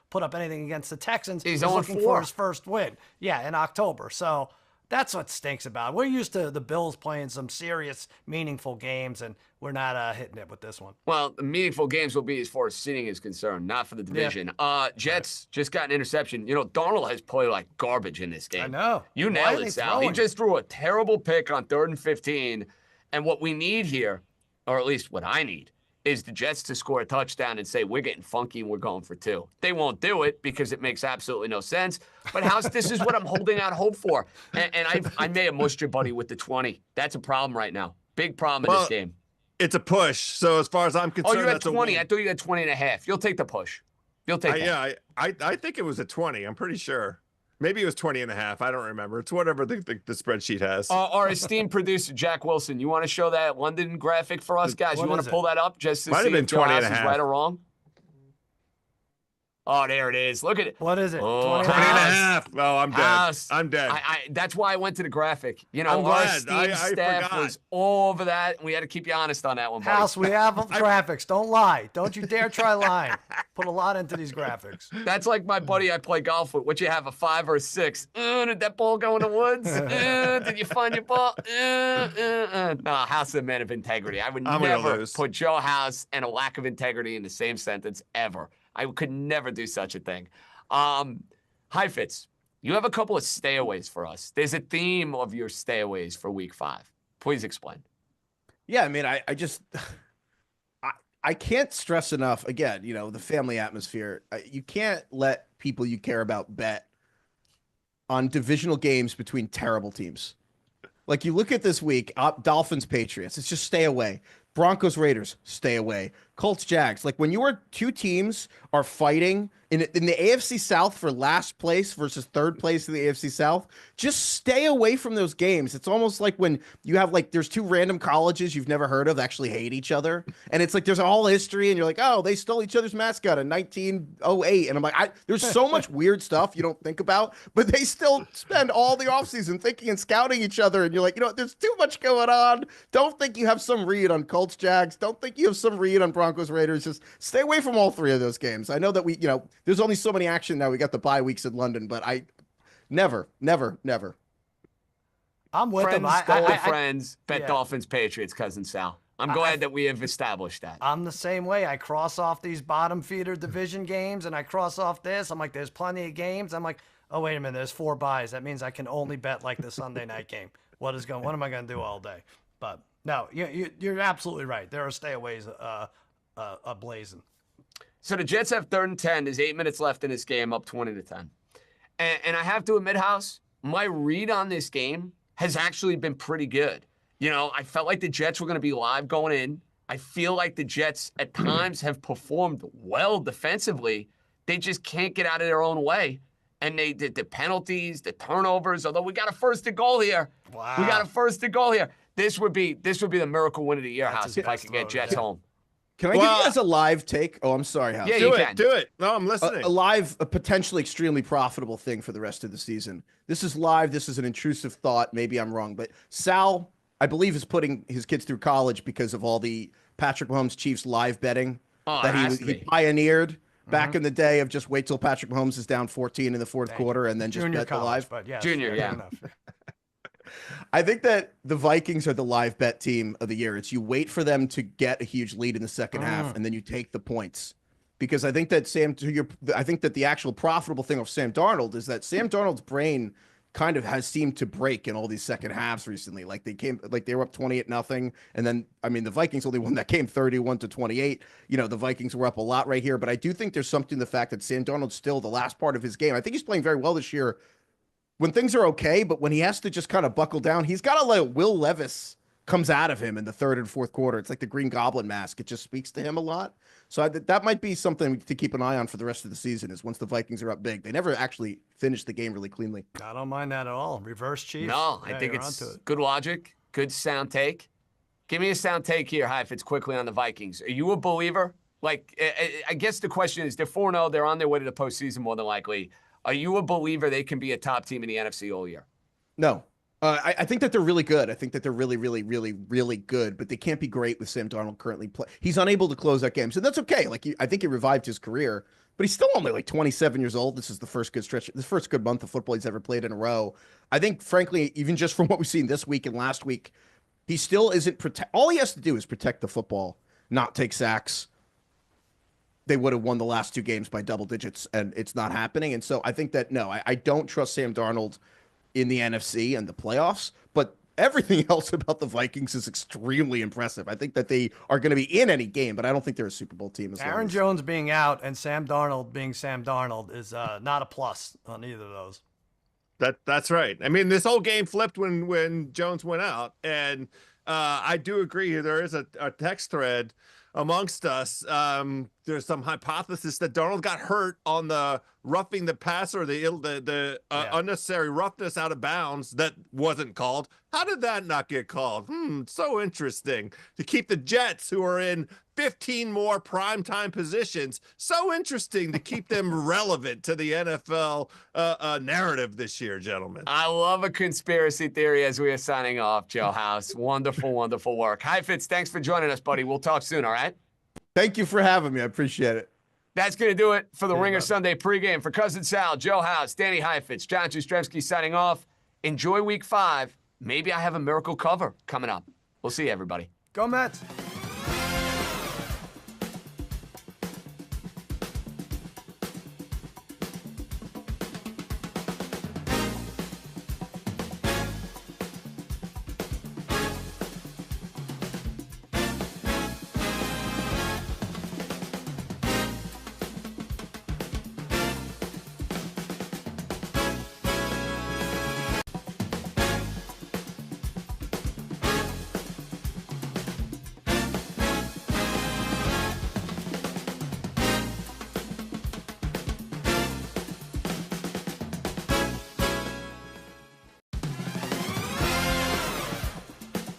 put up anything against the Texans, he's looking for his first win. Yeah, in October. So that's what stinks about it. We're used to the Bills playing some serious, meaningful games, and we're not hitting it with this one. Well, the meaningful games will be as far as seeding is concerned, not for the division. Yeah. Jets just got an interception. Darnold has played like garbage in this game. I know. You nailed it, Sal. He just threw a terrible pick on 3rd and 15. And what we need here, or at least what I need, is the Jets to score a touchdown and say, we're getting funky and we're going for 2. They won't do it because it makes absolutely no sense. But House, this is what I'm holding out hope for. And I may have mushed your buddy with the 20. That's a problem right now. Big problem in this game. It's a push. So as far as I'm concerned, you had 20. I thought you had 20.5. You'll take the push. You'll take that. Yeah, I think it was a 20. I'm pretty sure. Maybe it was 20.5. I don't remember. It's whatever the spreadsheet has. Our esteemed producer, Jack Wilson, you want to show that London graphic for us, guys? You want to pull that up just to see if Joe House is right or wrong? Oh, there it is. Look at it. What is it? 20.5. Oh, I'm dead. House. I'm dead. That's why I went to the graphic. I'm our glad. esteemed staff was all over that, and we had to keep you honest on that one, buddy. House, we have graphics. Don't lie. Don't you dare try lying. Put a lot into these graphics. That's like my buddy I play golf with. What you have, a 5 or a 6? Did that ball go in the woods? Did you find your ball? No, House is a man of integrity. I would never put Joe House and a lack of integrity in the same sentence ever. I could never do such a thing. Heifetz, you have a couple of stayaways for us. There's a theme of your stayaways for week 5. Please explain. Yeah, I mean, I can't stress enough, again, the family atmosphere. You can't let people you care about bet on divisional games between terrible teams. Like, you look at this week, Dolphins, Patriots, it's just stay away. Broncos, Raiders, stay away. Colts, Jags. Like, when your 2 teams are fighting in the AFC South for last place versus 3rd place in the AFC South, just stay away from those games. It's almost like when you have, there's 2 random colleges you've never heard of that actually hate each other. And it's like there's all history, and you're like, oh, they stole each other's mascot in 1908. And I'm like, there's so much weird stuff you don't think about, but they still spend all the offseason thinking and scouting each other. And you're like, there's too much going on. Don't think you have some read on Colts, Jags. Don't think you have some read on Broncos, Raiders. Just stay away from all 3 of those games. I know that there's only so many action now. We got the bye weeks in London, but I never. I'm with them. Friends, bet Dolphins, Patriots, cousin Sal. I'm glad that we have established that. I'm the same way. I cross off these bottom feeder division games, and I cross off this. I'm like, there's plenty of games. I'm like, oh, wait a minute, there's 4 buys. That means I can only bet the Sunday night game. What am I going to do all day? But no, you're absolutely right. There are stayaways ablazing. So the Jets have 3rd and 10. There's 8 minutes left in this game, up 20-10. And I have to admit, House, my read on this game has actually been pretty good. I felt like the Jets were going to be live going in. I feel like the Jets at times have performed well defensively. They just can't get out of their own way. And the penalties, the turnovers, although we got a 1st and goal here. Wow. We got a 1st and goal here. This would be the miracle win of the year, House, if I could get Jets home. Can I give you guys a live take? Oh, I'm sorry, House. Yeah, do it. No, I'm listening. A potentially extremely profitable thing for the rest of the season. This is live. This is an intrusive thought. Maybe I'm wrong, but Sal, I believe, is putting his kids through college because of all the Patrick Mahomes Chiefs live betting that he pioneered back in the day of just wait till Patrick Mahomes is down 14 in the 4th quarter and then just bet the live. But yes, Junior, yeah. I think that the Vikings are the live bet team of the year. It's you wait for them to get a huge lead in the second half, and then you take the points. Because I think that I think that the actual profitable thing of Sam Darnold is that Sam Darnold's brain kind of has seemed to break in all these second halves recently. They were up 28-0, and then the Vikings only won that game 31-28. The Vikings were up a lot right here, but I do think there's something to the fact that Sam Darnold's still the last part of his game. I think he's playing very well this year when things are okay, but when he has to just kind of buckle down, he's got to let Will Levis comes out of him in the 3rd and 4th quarter. It's like the Green Goblin mask. It just speaks to him a lot. So that might be something to keep an eye on for the rest of the season is once the Vikings are up big. They never actually finish the game really cleanly. I don't mind that at all. Reverse Chiefs. No, I think it's good logic, good sound take. Give me a sound take here, Heifetz, quickly on the Vikings. Are you a believer Like, I guess the question is, they're 4-0. They're on their way to the postseason more than likely. Are you a believer they can be a top team in the NFC all year? No. I think that they're really good. I think that they're really, really, really, really good, but they can't be great with Sam Darnold currently play. He's unable to close out games, and that's okay. Like, I think he revived his career, but he's still only like 27 years old. This is the first good stretch, the first good month of football he's ever played in a row. I think, frankly, even just from what we've seen this week and last week, he still isn't all he has to do is protect the football, not take sacks. They would have won the last 2 games by double digits, and it's not happening. And so I think that, no, I don't trust Sam Darnold in the NFC and the playoffs, but everything else about the Vikings is extremely impressive. I think that they are going to be in any game, but I don't think they're a Super Bowl team. Aaron Jones being out and Sam Darnold being Sam Darnold is not a plus on either of those. That's right. I mean, this whole game flipped when Jones went out, and I do agree. There is a text thread amongst us. There's some hypothesis that Darnold got hurt on the roughing the passer, the unnecessary roughness out of bounds that wasn't called. How did that not get called? So interesting. To keep the Jets, who are in 15 more primetime positions, so interesting to keep them relevant to the NFL narrative this year, gentlemen. I love a conspiracy theory as we are signing off, Joe House. Wonderful, wonderful work. Hi, Fitz. Thanks for joining us, buddy. We'll talk soon, all right? Thank you for having me. I appreciate it. That's going to do it for the Ringer Sunday pregame. For Cousin Sal, Joe House, Danny Heifetz, John Jastremski signing off. Enjoy week 5. Maybe I have a miracle cover coming up. We'll see you, everybody. Go Mets.